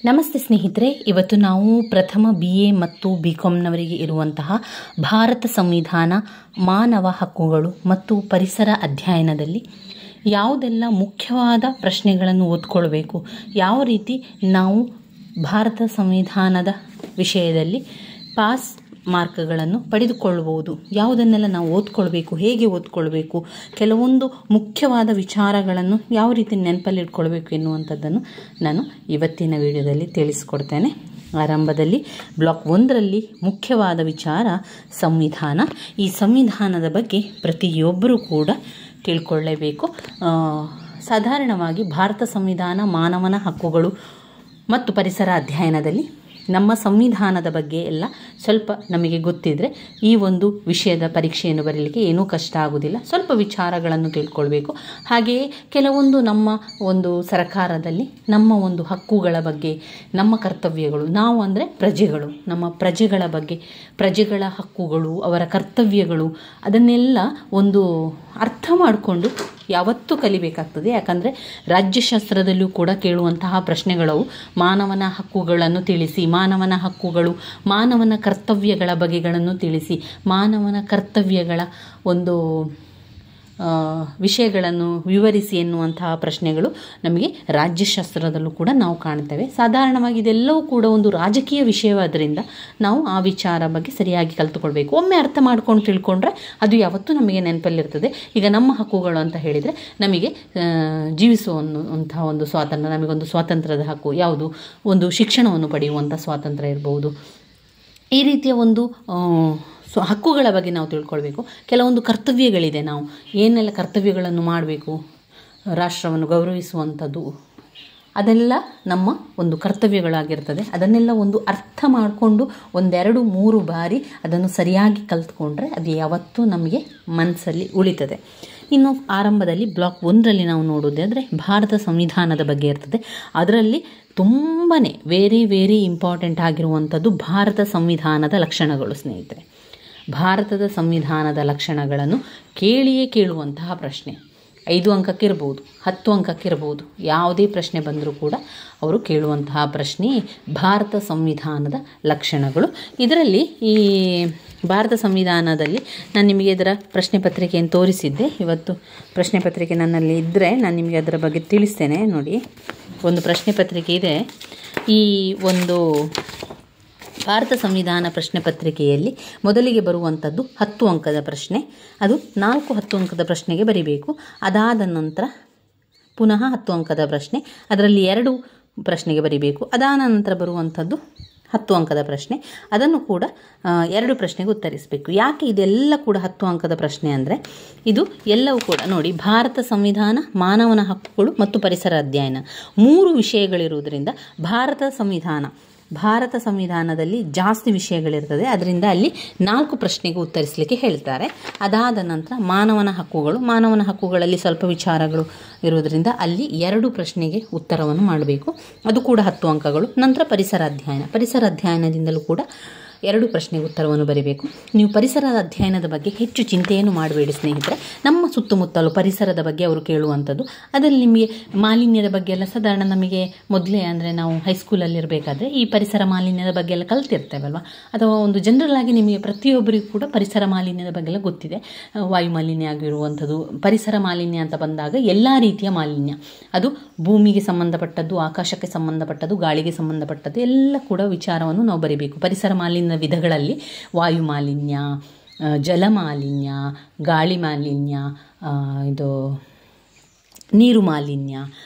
ನಮಸ್ತೆ ಸ್ನೇಹಿತರೆ, ಇವತ್ತು ನಾವು ಪ್ರಥಮ BA ಮತ್ತು BComನವರಿಗೆ ಇರುವಂತಹ ಭಾರತ ಸಂವಿಧಾನ, ಮಾನವ ಹಕ್ಕುಗಳು ಮತ್ತು ಪರಿಸರ ಅಧ್ಯಯನದಲ್ಲಿ ಯಾವುದೆಲ್ಲ ಮುಖ್ಯವಾದ ಪ್ರಶ್ನೆಗಳನ್ನು ಓದ್ಕೊಳ್ಬೇಕು, ಯಾವ ರೀತಿ ನಾವು ಭಾರತ ಸಂವಿಧಾನದ ವಿಷಯದಲ್ಲಿ ಪಾಸ್ ಮಾರ್ಕ್ಗಳನ್ನು ಪಡೆದುಕೊಳ್ಳಬಹುದು, ಯಾವುದನ್ನೆಲ್ಲ ನಾವು ಓದ್ಕೊಳ್ಬೇಕು, ಹೇಗೆ ಓದ್ಕೊಳ್ಬೇಕು, ಕೆಲವೊಂದು ಮುಖ್ಯವಾದ ವಿಚಾರಗಳನ್ನು ಯಾವ ರೀತಿ ನೆನಪಲ್ಲಿಟ್ಕೊಳ್ಬೇಕು ಎನ್ನುವಂಥದ್ದನ್ನು ನಾನು ಇವತ್ತಿನ ವಿಡಿಯೋದಲ್ಲಿ ತಿಳಿಸ್ಕೊಡ್ತೇನೆ. ಆರಂಭದಲ್ಲಿ ಬ್ಲಾಕ್ 1ರಲ್ಲಿ ಮುಖ್ಯವಾದ ವಿಚಾರ ಸಂವಿಧಾನ. ಈ ಸಂವಿಧಾನದ ಬಗ್ಗೆ ಪ್ರತಿಯೊಬ್ಬರೂ ಕೂಡ ತಿಳ್ಕೊಳ್ಳೇಬೇಕು. ಸಾಧಾರಣವಾಗಿ ಭಾರತ ಸಂವಿಧಾನ, ಮಾನವನ ಹಕ್ಕುಗಳು ಮತ್ತು ಪರಿಸರ ಅಧ್ಯಯನದಲ್ಲಿ ನಮ್ಮ ಸಂವಿಧಾನದ ಬಗ್ಗೆ ಎಲ್ಲ ಸ್ವಲ್ಪ ನಮಗೆ ಗೊತ್ತಿದ್ದರೆ ಈ ಒಂದು ವಿಷಯದ ಪರೀಕ್ಷೆಯನ್ನು ಬರೀಲಿಕ್ಕೆ ಏನೂ ಕಷ್ಟ ಆಗುವುದಿಲ್ಲ. ಸ್ವಲ್ಪ ವಿಚಾರಗಳನ್ನು ತಿಳ್ಕೊಳ್ಬೇಕು. ಹಾಗೆಯೇ ಕೆಲವೊಂದು ನಮ್ಮ ಒಂದು ಸರ್ಕಾರದಲ್ಲಿ ನಮ್ಮ ಒಂದು ಹಕ್ಕುಗಳ ಬಗ್ಗೆ, ನಮ್ಮ ಕರ್ತವ್ಯಗಳು, ನಾವು ಅಂದರೆ ಪ್ರಜೆಗಳು, ನಮ್ಮ ಪ್ರಜೆಗಳ ಬಗ್ಗೆ, ಪ್ರಜೆಗಳ ಹಕ್ಕುಗಳು, ಅವರ ಕರ್ತವ್ಯಗಳು, ಅದನ್ನೆಲ್ಲ ಒಂದು ಅರ್ಥ ಮಾಡಿಕೊಂಡು ಯಾವತ್ತೂ ಕಲಿಬೇಕಾಗ್ತದೆ. ಯಾಕಂದರೆ ರಾಜ್ಯಶಾಸ್ತ್ರದಲ್ಲೂ ಕೂಡ ಕೇಳುವಂತಹ ಪ್ರಶ್ನೆಗಳು ಮಾನವನ ಹಕ್ಕುಗಳನ್ನು ತಿಳಿಸಿ, ಮಾನವನ ಹಕ್ಕುಗಳು, ಮಾನವನ ಕರ್ತವ್ಯಗಳ ಬಗೆಗಳನ್ನು ತಿಳಿಸಿ, ಮಾನವನ ಕರ್ತವ್ಯಗಳ ಒಂದು ವಿಷಯಗಳನ್ನು ವಿವರಿಸಿ ಎನ್ನುವಂತಹ ಪ್ರಶ್ನೆಗಳು ನಮಗೆ ರಾಜ್ಯಶಾಸ್ತ್ರದಲ್ಲೂ ಕೂಡ ನಾವು ಕಾಣ್ತೇವೆ. ಸಾಧಾರಣವಾಗಿ ಇದೆಲ್ಲವೂ ಕೂಡ ಒಂದು ರಾಜಕೀಯ ವಿಷಯವಾದ್ದರಿಂದ ನಾವು ಆ ವಿಚಾರ ಬಗ್ಗೆ ಸರಿಯಾಗಿ ಕಲಿತುಕೊಳ್ಬೇಕು. ಒಮ್ಮೆ ಅರ್ಥ ಮಾಡ್ಕೊಂಡು ತಿಳ್ಕೊಂಡ್ರೆ ಅದು ಯಾವತ್ತೂ ನಮಗೆ ನೆನಪಲ್ಲಿರ್ತದೆ. ಈಗ ನಮ್ಮ ಹಕ್ಕುಗಳು ಅಂತ ಹೇಳಿದರೆ ನಮಗೆ ಜೀವಿಸುವಂತಹ ಒಂದು ಸ್ವಾತಂತ್ರ್ಯ, ನಮಗೊಂದು ಸ್ವಾತಂತ್ರ್ಯದ ಹಕ್ಕು ಯಾವುದು, ಒಂದು ಶಿಕ್ಷಣವನ್ನು ಪಡೆಯುವಂಥ ಸ್ವಾತಂತ್ರ್ಯ ಇರ್ಬೋದು. ಈ ರೀತಿಯ ಒಂದು ಹಕ್ಕುಗಳ ಬಗ್ಗೆ ನಾವು ತಿಳ್ಕೊಳ್ಬೇಕು. ಕೆಲವೊಂದು ಕರ್ತವ್ಯಗಳಿದೆ, ನಾವು ಏನೆಲ್ಲ ಕರ್ತವ್ಯಗಳನ್ನು ಮಾಡಬೇಕು, ರಾಷ್ಟ್ರವನ್ನು ಗೌರವಿಸುವಂಥದ್ದು, ಅದೆಲ್ಲ ನಮ್ಮ ಒಂದು ಕರ್ತವ್ಯಗಳಾಗಿರ್ತದೆ. ಅದನ್ನೆಲ್ಲ ಒಂದು ಅರ್ಥ ಮಾಡಿಕೊಂಡು 1, 2, 3 ಬಾರಿ ಅದನ್ನು ಸರಿಯಾಗಿ ಕಲಿತ್ಕೊಂಡ್ರೆ ಅದು ಯಾವತ್ತೂ ನಮಗೆ ಮನಸ್ಸಲ್ಲಿ ಉಳಿತದೆ. ಇನ್ನು ಆರಂಭದಲ್ಲಿ ಬ್ಲಾಕ್ 1ರಲ್ಲಿ ನಾವು ನೋಡೋದಾದರೆ ಭಾರತ ಸಂವಿಧಾನದ ಬಗ್ಗೆ ಇರ್ತದೆ. ಅದರಲ್ಲಿ ತುಂಬಾ ವೆರಿ ಇಂಪಾರ್ಟೆಂಟ್ ಆಗಿರುವಂಥದ್ದು ಭಾರತ ಸಂವಿಧಾನದ ಲಕ್ಷಣಗಳು. ಸ್ನೇಹಿತರೆ, ಭಾರತದ ಸಂವಿಧಾನದ ಲಕ್ಷಣಗಳನ್ನು ಕೇಳುವಂತಹ ಪ್ರಶ್ನೆ 5 ಅಂಕಕ್ಕಿರ್ಬೋದು, 10 ಅಂಕಕ್ಕಿರ್ಬೋದು, ಯಾವುದೇ ಪ್ರಶ್ನೆ ಬಂದರೂ ಕೂಡ ಅವರು ಕೇಳುವಂತಹ ಪ್ರಶ್ನೆ ಭಾರತ ಸಂವಿಧಾನದ ಲಕ್ಷಣಗಳು. ಇದರಲ್ಲಿ ಈ ಭಾರತ ಸಂವಿಧಾನದಲ್ಲಿ ನಾನು ನಿಮಗೆ ಇದರ ಪ್ರಶ್ನೆ ಪತ್ರಿಕೆಯನ್ನು ತೋರಿಸಿದ್ದೆ. ಇವತ್ತು ಪ್ರಶ್ನೆ ಪತ್ರಿಕೆ ನನ್ನಲ್ಲಿ ಇದ್ದರೆ ನಾನು ನಿಮಗೆ ಅದರ ಬಗ್ಗೆ ತಿಳಿಸ್ತೇನೆ. ನೋಡಿ, ಒಂದು ಪ್ರಶ್ನೆ ಪತ್ರಿಕೆ ಇದೆ. ಈ ಒಂದು ಭಾರತ ಸಂವಿಧಾನ ಪ್ರಶ್ನೆ ಪತ್ರಿಕೆಯಲ್ಲಿ ಮೊದಲಿಗೆ ಬರುವಂಥದ್ದು 10 ಅಂಕದ ಪ್ರಶ್ನೆ. ಅದು 4 10 ಅಂಕದ ಪ್ರಶ್ನೆಗೆ ಬರೀಬೇಕು. ಅದಾದ ನಂತರ ಪುನಃ 10 ಅಂಕದ ಪ್ರಶ್ನೆ, ಅದರಲ್ಲಿ 2 ಪ್ರಶ್ನೆಗೆ ಬರೀಬೇಕು. ಅದಾದ ನಂತರ ಬರುವಂಥದ್ದು 10 ಅಂಕದ ಪ್ರಶ್ನೆ, ಅದನ್ನು ಕೂಡ 2 ಪ್ರಶ್ನೆಗೆ ಉತ್ತರಿಸಬೇಕು. ಯಾಕೆ ಇದೆಲ್ಲ ಕೂಡ 10 ಅಂಕದ ಪ್ರಶ್ನೆ ಅಂದರೆ, ಇದು ಎಲ್ಲವೂ ಕೂಡ ನೋಡಿ, ಭಾರತ ಸಂವಿಧಾನ, ಮಾನವನ ಹಕ್ಕುಗಳು ಮತ್ತು ಪರಿಸರ ಅಧ್ಯಯನ 3 ವಿಷಯಗಳಿರುವುದರಿಂದ ಭಾರತ ಸಂವಿಧಾನದಲ್ಲಿ ಜಾಸ್ತಿ ವಿಷಯಗಳಿರ್ತದೆ. ಅದರಿಂದ ಅಲ್ಲಿ 4 ಪ್ರಶ್ನೆಗೆ ಉತ್ತರಿಸಲಿಕ್ಕೆ ಹೇಳ್ತಾರೆ. ಅದಾದ ನಂತರ ಮಾನವನ ಹಕ್ಕುಗಳಲ್ಲಿ ಸ್ವಲ್ಪ ವಿಚಾರಗಳು ಇರುವುದರಿಂದ ಅಲ್ಲಿ 2 ಪ್ರಶ್ನೆಗೆ ಉತ್ತರವನ್ನು ಮಾಡಬೇಕು. ಅದು ಕೂಡ 10 ಅಂಕಗಳು. ನಂತರ ಪರಿಸರ ಅಧ್ಯಯನದಿಂದಲೂ ಕೂಡ 2 ಪ್ರಶ್ನೆಗೆ ಉತ್ತರವನ್ನು ಬರೀಬೇಕು. ನೀವು ಪರಿಸರದ ಅಧ್ಯಯನದ ಬಗ್ಗೆ ಹೆಚ್ಚು ಚಿಂತೆಯನ್ನು ಮಾಡಬೇಡಿ ಸ್ನೇಹಿತರೆ. ನಮ್ಮ ಸುತ್ತಮುತ್ತಲು ಪರಿಸರದ ಬಗ್ಗೆ ಅವರು ಕೇಳುವಂಥದ್ದು. ಅದರಲ್ಲಿ ನಿಮಗೆ ಮಾಲಿನ್ಯದ ಬಗ್ಗೆ ಎಲ್ಲ ಸಾಧಾರಣ ನಮಗೆ ಮೊದಲೇ ಅಂದರೆ ನಾವು ಹೈಸ್ಕೂಲಲ್ಲಿ ಇರಬೇಕಾದ್ರೆ ಈ ಪರಿಸರ ಮಾಲಿನ್ಯದ ಬಗ್ಗೆ ಎಲ್ಲ ಕಲ್ತಿರ್ತೇವಲ್ವ, ಅಥವಾ ಒಂದು ಜನರಲ್ ಆಗಿ ನಿಮಗೆ ಪ್ರತಿಯೊಬ್ಬರಿಗೂ ಕೂಡ ಪರಿಸರ ಮಾಲಿನ್ಯದ ಬಗ್ಗೆ ಎಲ್ಲ ಗೊತ್ತಿದೆ. ವಾಯು ಮಾಲಿನ್ಯ ಆಗಿರುವಂಥದ್ದು, ಪರಿಸರ ಮಾಲಿನ್ಯ ಅಂತ ಬಂದಾಗ ಎಲ್ಲ ರೀತಿಯ ಮಾಲಿನ್ಯ, ಅದು ಭೂಮಿಗೆ ಸಂಬಂಧಪಟ್ಟದ್ದು, ಆಕಾಶಕ್ಕೆ ಸಂಬಂಧಪಟ್ಟದ್ದು, ಗಾಳಿಗೆ ಸಂಬಂಧಪಟ್ಟದ್ದು ಎಲ್ಲ ಕೂಡ ವಿಚಾರವನ್ನು ನಾವು ಬರೀಬೇಕು. ಪರಿಸರ ಮಾಲಿನ್ಯ ವಿಧಗಳಲ್ಲಿ ವಾಯು ಮಾಲಿನ್ಯ, ಜಲ ಮಾಲಿನ್ಯ, ಗಾಳಿ ಮಾಲಿನ್ಯ, ಇದು ನೀರು ಮಾಲಿನ್ಯ,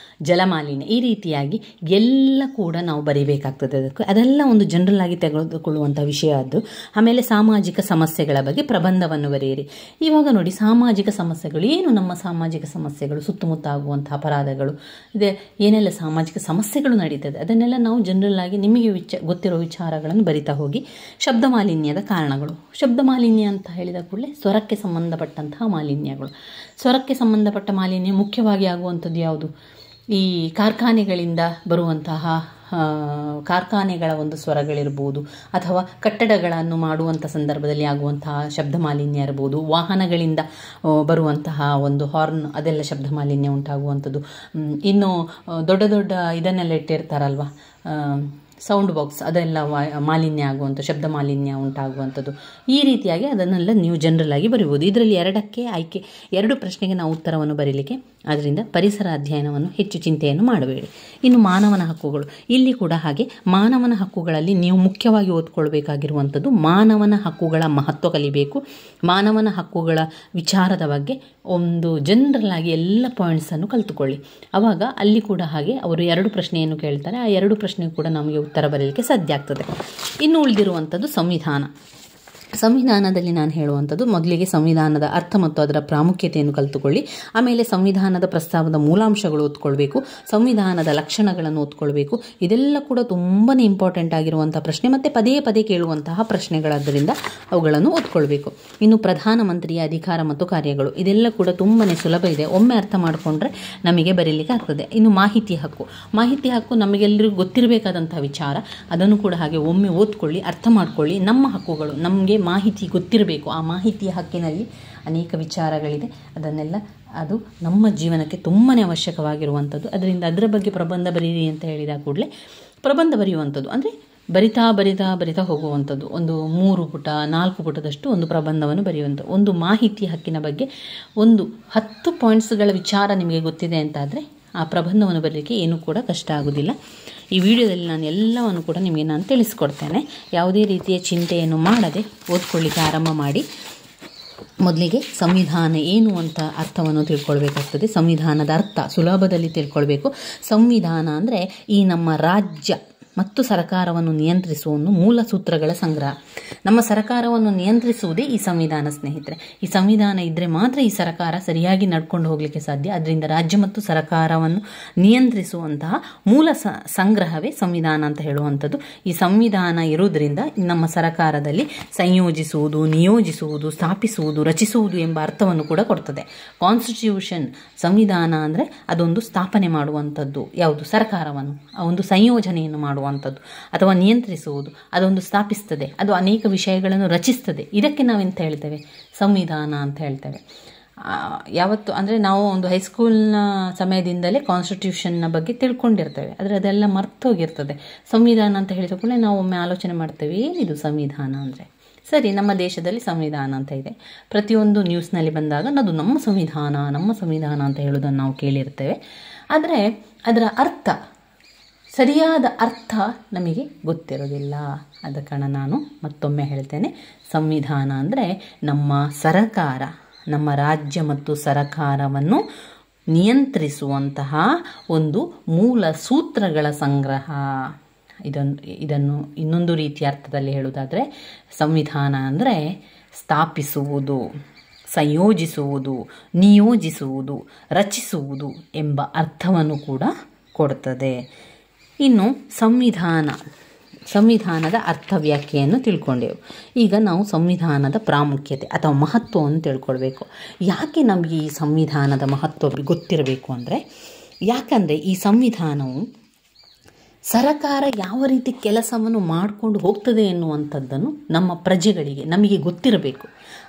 ಜಲ ಮಾಲಿನ್ಯ, ಈ ರೀತಿಯಾಗಿ ಎಲ್ಲ ಕೂಡ ನಾವು ಬರೀಬೇಕಾಗ್ತದೆ. ಅದೆಲ್ಲ ಒಂದು ಜನರಲ್ ಆಗಿ ತೆಗೆದುಕೊಳ್ಳುವಂಥ ವಿಷಯ ಅದು. ಆಮೇಲೆ ಸಾಮಾಜಿಕ ಸಮಸ್ಯೆಗಳ ಬಗ್ಗೆ ಪ್ರಬಂಧವನ್ನು ಬರೆಯಿರಿ. ಇವಾಗ ನೋಡಿ, ಸಾಮಾಜಿಕ ಸಮಸ್ಯೆಗಳು ಏನು, ನಮ್ಮ ಸಾಮಾಜಿಕ ಸಮಸ್ಯೆಗಳು, ಸುತ್ತಮುತ್ತ ಆಗುವಂಥ ಅಪರಾಧಗಳು, ಇದೆ ಏನೆಲ್ಲ ಸಾಮಾಜಿಕ ಸಮಸ್ಯೆಗಳು ನಡೀತದೆ, ಅದನ್ನೆಲ್ಲ ನಾವು ಜನರಲ್ ಆಗಿ ನಿಮಗೆ ಗೊತ್ತಿರೋ ವಿಚಾರಗಳನ್ನು ಬರಿತಾ ಹೋಗಿ. ಶಬ್ದ ಮಾಲಿನ್ಯದ ಕಾರಣಗಳು, ಶಬ್ದ ಮಾಲಿನ್ಯ ಅಂತ ಹೇಳಿದ ಕೂಡಲೇ ಸ್ವರಕ್ಕೆ ಸಂಬಂಧಪಟ್ಟಂತಹ ಮಾಲಿನ್ಯಗಳು. ಸ್ವರಕ್ಕೆ ಸಂಬಂಧಪಟ್ಟ ಮಾಲಿನ್ಯ ಮುಖ್ಯವಾಗಿ ಆಗುವಂಥದ್ದು ಯಾವುದು, ಈ ಕಾರ್ಖಾನೆಗಳಿಂದ ಬರುವಂತಹ ಕಾರ್ಖಾನೆಗಳ ಒಂದು ಸ್ವರಗಳಿರ್ಬೋದು, ಅಥವಾ ಕಟ್ಟಡಗಳನ್ನು ಮಾಡುವಂಥ ಸಂದರ್ಭದಲ್ಲಿ ಆಗುವಂತಹ ಶಬ್ದ ಮಾಲಿನ್ಯ ಇರ್ಬೋದು, ವಾಹನಗಳಿಂದ ಬರುವಂತಹ ಒಂದು ಹಾರ್ನ್ ಅದೆಲ್ಲ ಶಬ್ದ ಮಾಲಿನ್ಯ ಉಂಟಾಗುವಂಥದ್ದು. ಇನ್ನು ದೊಡ್ಡ ದೊಡ್ಡ ಇದನ್ನೆಲ್ಲ ಇಟ್ಟಿರ್ತಾರಲ್ವ, ಸೌಂಡ್ ಬಾಕ್ಸ್, ಅದೆಲ್ಲ ಮಾಲಿನ್ಯ ಆಗುವಂಥ ಶಬ್ದ ಮಾಲಿನ್ಯ ಉಂಟಾಗುವಂಥದ್ದು. ಈ ರೀತಿಯಾಗಿ ಅದನ್ನೆಲ್ಲ ನೀವು ಜನರಲ್ ಆಗಿ ಬರೀಬೋದು. ಇದರಲ್ಲಿ 2 ಪ್ರಶ್ನೆಗೆ ನಾವು ಉತ್ತರವನ್ನು ಬರೀಲಿಕ್ಕೆ, ಆದ್ದರಿಂದ ಪರಿಸರ ಅಧ್ಯಯನವನ್ನು ಹೆಚ್ಚು ಚಿಂತೆಯನ್ನು ಮಾಡಬೇಡಿ. ಇನ್ನು ಮಾನವನ ಹಕ್ಕುಗಳು, ಇಲ್ಲಿ ಕೂಡ ಹಾಗೆ ಮಾನವನ ಹಕ್ಕುಗಳಲ್ಲಿ ನೀವು ಮುಖ್ಯವಾಗಿ ಓದ್ಕೊಳ್ಬೇಕಾಗಿರುವಂಥದ್ದು ಮಾನವನ ಹಕ್ಕುಗಳ ಮಹತ್ವ ಕಲಿಬೇಕು. ಮಾನವನ ಹಕ್ಕುಗಳ ವಿಚಾರದ ಬಗ್ಗೆ ಒಂದು ಜನರಲ್ ಆಗಿ ಎಲ್ಲ ಪಾಯಿಂಟ್ಸನ್ನು ಕಲಿತುಕೊಳ್ಳಿ. ಆವಾಗ ಅಲ್ಲಿ ಕೂಡ ಹಾಗೆ ಅವರು 2 ಪ್ರಶ್ನೆಯನ್ನು ಕೇಳ್ತಾರೆ, ಆ 2 ಪ್ರಶ್ನೆಗೂ ಕೂಡ ನಮಗೆ ಉತ್ತರ ಬರಲಿಕ್ಕೆ ಸಾಧ್ಯ ಆಗ್ತದೆ. ಇನ್ನು ಉಳಿದಿರುವಂಥದ್ದು ಸಂವಿಧಾನದಲ್ಲಿ ನಾನು ಹೇಳುವಂಥದ್ದು, ಮೊದಲಿಗೆ ಸಂವಿಧಾನದ ಅರ್ಥ ಮತ್ತು ಅದರ ಪ್ರಾಮುಖ್ಯತೆಯನ್ನು ಕಲಿತುಕೊಳ್ಳಿ. ಆಮೇಲೆ ಸಂವಿಧಾನದ ಪ್ರಸ್ತಾವದ ಮೂಲಾಂಶಗಳು ಓದ್ಕೊಳ್ಬೇಕು, ಸಂವಿಧಾನದ ಲಕ್ಷಣಗಳನ್ನು ಓದ್ಕೊಳ್ಬೇಕು. ಇದೆಲ್ಲ ಕೂಡ ತುಂಬಾ ಇಂಪಾರ್ಟೆಂಟ್ ಆಗಿರುವಂಥ ಪ್ರಶ್ನೆ, ಮತ್ತು ಪದೇ ಪದೇ ಕೇಳುವಂತಹ ಪ್ರಶ್ನೆಗಳಾದ್ದರಿಂದ ಅವುಗಳನ್ನು ಓದ್ಕೊಳ್ಬೇಕು. ಇನ್ನು ಪ್ರಧಾನಮಂತ್ರಿಯ ಅಧಿಕಾರ ಮತ್ತು ಕಾರ್ಯಗಳು, ಇದೆಲ್ಲ ಕೂಡ ತುಂಬಾ ಸುಲಭ ಇದೆ, ಒಮ್ಮೆ ಅರ್ಥ ಮಾಡಿಕೊಂಡ್ರೆ ನಮಗೆ ಬರೀಲಿಕ್ಕೆ ಆಗ್ತದೆ. ಇನ್ನು ಮಾಹಿತಿ ಹಕ್ಕು ನಮಗೆಲ್ಲರಿಗೂ ಗೊತ್ತಿರಬೇಕಾದಂಥ ವಿಚಾರ, ಅದನ್ನು ಕೂಡ ಹಾಗೆ ಒಮ್ಮೆ ಓದ್ಕೊಳ್ಳಿ, ಅರ್ಥ ಮಾಡ್ಕೊಳ್ಳಿ. ನಮ್ಮ ಹಕ್ಕುಗಳು, ನಮಗೆ ಮಾಹಿತಿ ಗೊತ್ತಿರಬೇಕು. ಆ ಮಾಹಿತಿಯ ಹಕ್ಕಿನಲ್ಲಿ ಅನೇಕ ವಿಚಾರಗಳಿದೆ, ಅದು ನಮ್ಮ ಜೀವನಕ್ಕೆ ತುಂಬಾ ಅವಶ್ಯಕವಾಗಿರುವಂಥದ್ದು. ಅದರಿಂದ ಅದರ ಬಗ್ಗೆ ಪ್ರಬಂಧ ಬರೀರಿ ಅಂತ ಹೇಳಿದ ಕೂಡಲೇ ಪ್ರಬಂಧ ಬರೆಯುವಂಥದ್ದು, ಅಂದರೆ ಬರಿತಾ ಹೋಗುವಂಥದ್ದು. ಒಂದು 3 ಪುಟ 4 ಪುಟದಷ್ಟು ಒಂದು ಪ್ರಬಂಧವನ್ನು ಬರೆಯುವಂಥ ಒಂದು ಮಾಹಿತಿ ಹಕ್ಕಿನ ಬಗ್ಗೆ ಒಂದು 10 ಪಾಯಿಂಟ್ಸ್ಗಳ ವಿಚಾರ ನಿಮಗೆ ಗೊತ್ತಿದೆ ಅಂತಾದರೆ ಆ ಪ್ರಬಂಧವನ್ನು ಬರಲಿಕ್ಕೆ ಏನೂ ಕೂಡ ಕಷ್ಟ ಆಗೋದಿಲ್ಲ. ಈ ವಿಡಿಯೋದಲ್ಲಿ ನಾನು ಎಲ್ಲವನ್ನು ಕೂಡ ನಿಮಗೆ ನಾನು ತಿಳಿಸ್ಕೊಡ್ತೇನೆ. ಯಾವುದೇ ರೀತಿಯ ಚಿಂತೆಯನ್ನು ಮಾಡದೆ ಓದ್ಕೊಳ್ಳಿಕ್ಕೆ ಆರಂಭ ಮಾಡಿ. ಮೊದಲಿಗೆ ಸಂವಿಧಾನ ಏನು ಅಂತ ಅರ್ಥವನ್ನು ತಿಳ್ಕೊಳ್ಬೇಕಾಗ್ತದೆ. ಸಂವಿಧಾನದ ಅರ್ಥ ಸುಲಭದಲ್ಲಿ ತಿಳ್ಕೊಳ್ಬೇಕು. ಸಂವಿಧಾನ ಅಂದರೆ ಈ ನಮ್ಮ ರಾಜ್ಯ ಮತ್ತು ಸರ್ಕಾರವನ್ನು ನಿಯಂತ್ರಿಸುವ ಒಂದು ಮೂಲ ಸೂತ್ರಗಳ ಸಂಗ್ರಹ. ನಮ್ಮ ಸರ್ಕಾರವನ್ನು ನಿಯಂತ್ರಿಸುವುದೇ ಈ ಸಂವಿಧಾನ ಸ್ನೇಹಿತರೆ. ಈ ಸಂವಿಧಾನ ಇದ್ದರೆ ಮಾತ್ರ ಈ ಸರ್ಕಾರ ಸರಿಯಾಗಿ ನಡ್ಕೊಂಡು ಹೋಗಲಿಕ್ಕೆ ಸಾಧ್ಯ. ಅದರಿಂದ ರಾಜ್ಯ ಮತ್ತು ಸರ್ಕಾರವನ್ನು ನಿಯಂತ್ರಿಸುವಂತಹ ಮೂಲ ಸಂಗ್ರಹವೇ ಸಂವಿಧಾನ ಅಂತ ಹೇಳುವಂಥದ್ದು. ಈ ಸಂವಿಧಾನ ಇರುವುದರಿಂದ ನಮ್ಮ ಸರ್ಕಾರದಲ್ಲಿ ಸಂಯೋಜಿಸುವುದು, ನಿಯೋಜಿಸುವುದು, ಸ್ಥಾಪಿಸುವುದು, ರಚಿಸುವುದು ಎಂಬ ಅರ್ಥವನ್ನು ಕೂಡ ಕೊಡ್ತದೆ. ಕಾನ್ಸ್ಟಿಟ್ಯೂಷನ್, ಸಂವಿಧಾನ ಅಂದರೆ ಅದೊಂದು ಸ್ಥಾಪನೆ ಮಾಡುವಂಥದ್ದು, ಯಾವುದು ಸರ್ಕಾರವನ್ನು, ಒಂದು ಸಂಯೋಜನೆಯನ್ನು ಮಾಡುವಂಥದ್ದು ಅಥವಾ ನಿಯಂತ್ರಿಸುವುದು, ಅದೊಂದು ಸ್ಥಾಪಿಸ್ತದೆ, ಅದು ಅನೇಕ ವಿಷಯಗಳನ್ನು ರಚಿಸ್ತದೆ. ಇದಕ್ಕೆ ನಾವೆಂತ ಹೇಳ್ತೇವೆ? ಸಂವಿಧಾನ ಅಂತ ಹೇಳ್ತೇವೆ. ಯಾವತ್ತು ಅಂದರೆ ನಾವು ಒಂದು ಹೈಸ್ಕೂಲ್ನ ಸಮಯದಿಂದಲೇ ಕಾನ್ಸ್ಟಿಟ್ಯೂಷನ್ನ ಬಗ್ಗೆ ತಿಳ್ಕೊಂಡಿರ್ತೇವೆ, ಆದರೆ ಅದೆಲ್ಲ ಮರ್ತೋಗಿರ್ತದೆ. ಸಂವಿಧಾನ ಅಂತ ಹೇಳಿದ ಕೂಡಲೇ ನಾವು ಒಮ್ಮೆ ಆಲೋಚನೆ ಮಾಡ್ತೇವೆ, ಏನಿದು ಸಂವಿಧಾನ ಅಂದರೆ. ಸರಿ, ನಮ್ಮ ದೇಶದಲ್ಲಿ ಸಂವಿಧಾನ ಅಂತ ಇದೆ. ಪ್ರತಿಯೊಂದು ನ್ಯೂಸ್ನಲ್ಲಿ ಬಂದಾಗ ಅದು ನಮ್ಮ ಸಂವಿಧಾನ ಅಂತ ಹೇಳೋದನ್ನು ನಾವು ಕೇಳಿರ್ತೇವೆ. ಆದರೆ ಅದರ ಸರಿಯಾದ ಅರ್ಥ ನಮಗೆ ಗೊತ್ತಿರೋದಿಲ್ಲ. ಆದ ಕಾರಣ ನಾನು ಮತ್ತೊಮ್ಮೆ ಹೇಳ್ತೇನೆ, ಸಂವಿಧಾನ ಅಂದರೆ ನಮ್ಮ ಸರ್ಕಾರ, ನಮ್ಮ ರಾಜ್ಯ ಮತ್ತು ಸರ್ಕಾರವನ್ನು ನಿಯಂತ್ರಿಸುವಂತಹ ಒಂದು ಮೂಲ ಸೂತ್ರಗಳ ಸಂಗ್ರಹ. ಇದನ್ನು ಇನ್ನೊಂದು ರೀತಿಯ ಅರ್ಥದಲ್ಲಿ ಹೇಳುವುದಾದರೆ, ಸಂವಿಧಾನ ಅಂದರೆ ಸ್ಥಾಪಿಸುವುದು, ಸಂಯೋಜಿಸುವುದು, ನಿಯೋಜಿಸುವುದು, ರಚಿಸುವುದು ಎಂಬ ಅರ್ಥವನ್ನು ಕೂಡ ಕೊಡ್ತದೆ. ಇನ್ನು ಸಂವಿಧಾನದ ಅರ್ಥ ವ್ಯಾಖ್ಯೆಯನ್ನು ತಿಳ್ಕೊಂಡೆವು. ಈಗ ನಾವು ಸಂವಿಧಾನದ ಪ್ರಾಮುಖ್ಯತೆ ಅಥವಾ ಮಹತ್ವವನ್ನು ತಿಳ್ಕೊಳ್ಬೇಕು. ಯಾಕೆ ನಮಗೆ ಈ ಸಂವಿಧಾನದ ಮಹತ್ವ ಗೊತ್ತಿರಬೇಕು ಅಂದರೆ, ಯಾಕಂದರೆ ಈ ಸಂವಿಧಾನವು ಸರಕಾರ ಯಾವ ರೀತಿ ಕೆಲಸವನ್ನು ಮಾಡಿಕೊಂಡು ಹೋಗ್ತದೆ ಎನ್ನುವಂಥದ್ದನ್ನು ನಮ್ಮ ಪ್ರಜೆಗಳಿಗೆ ನಮಗೆ ಗೊತ್ತಿರಬೇಕು.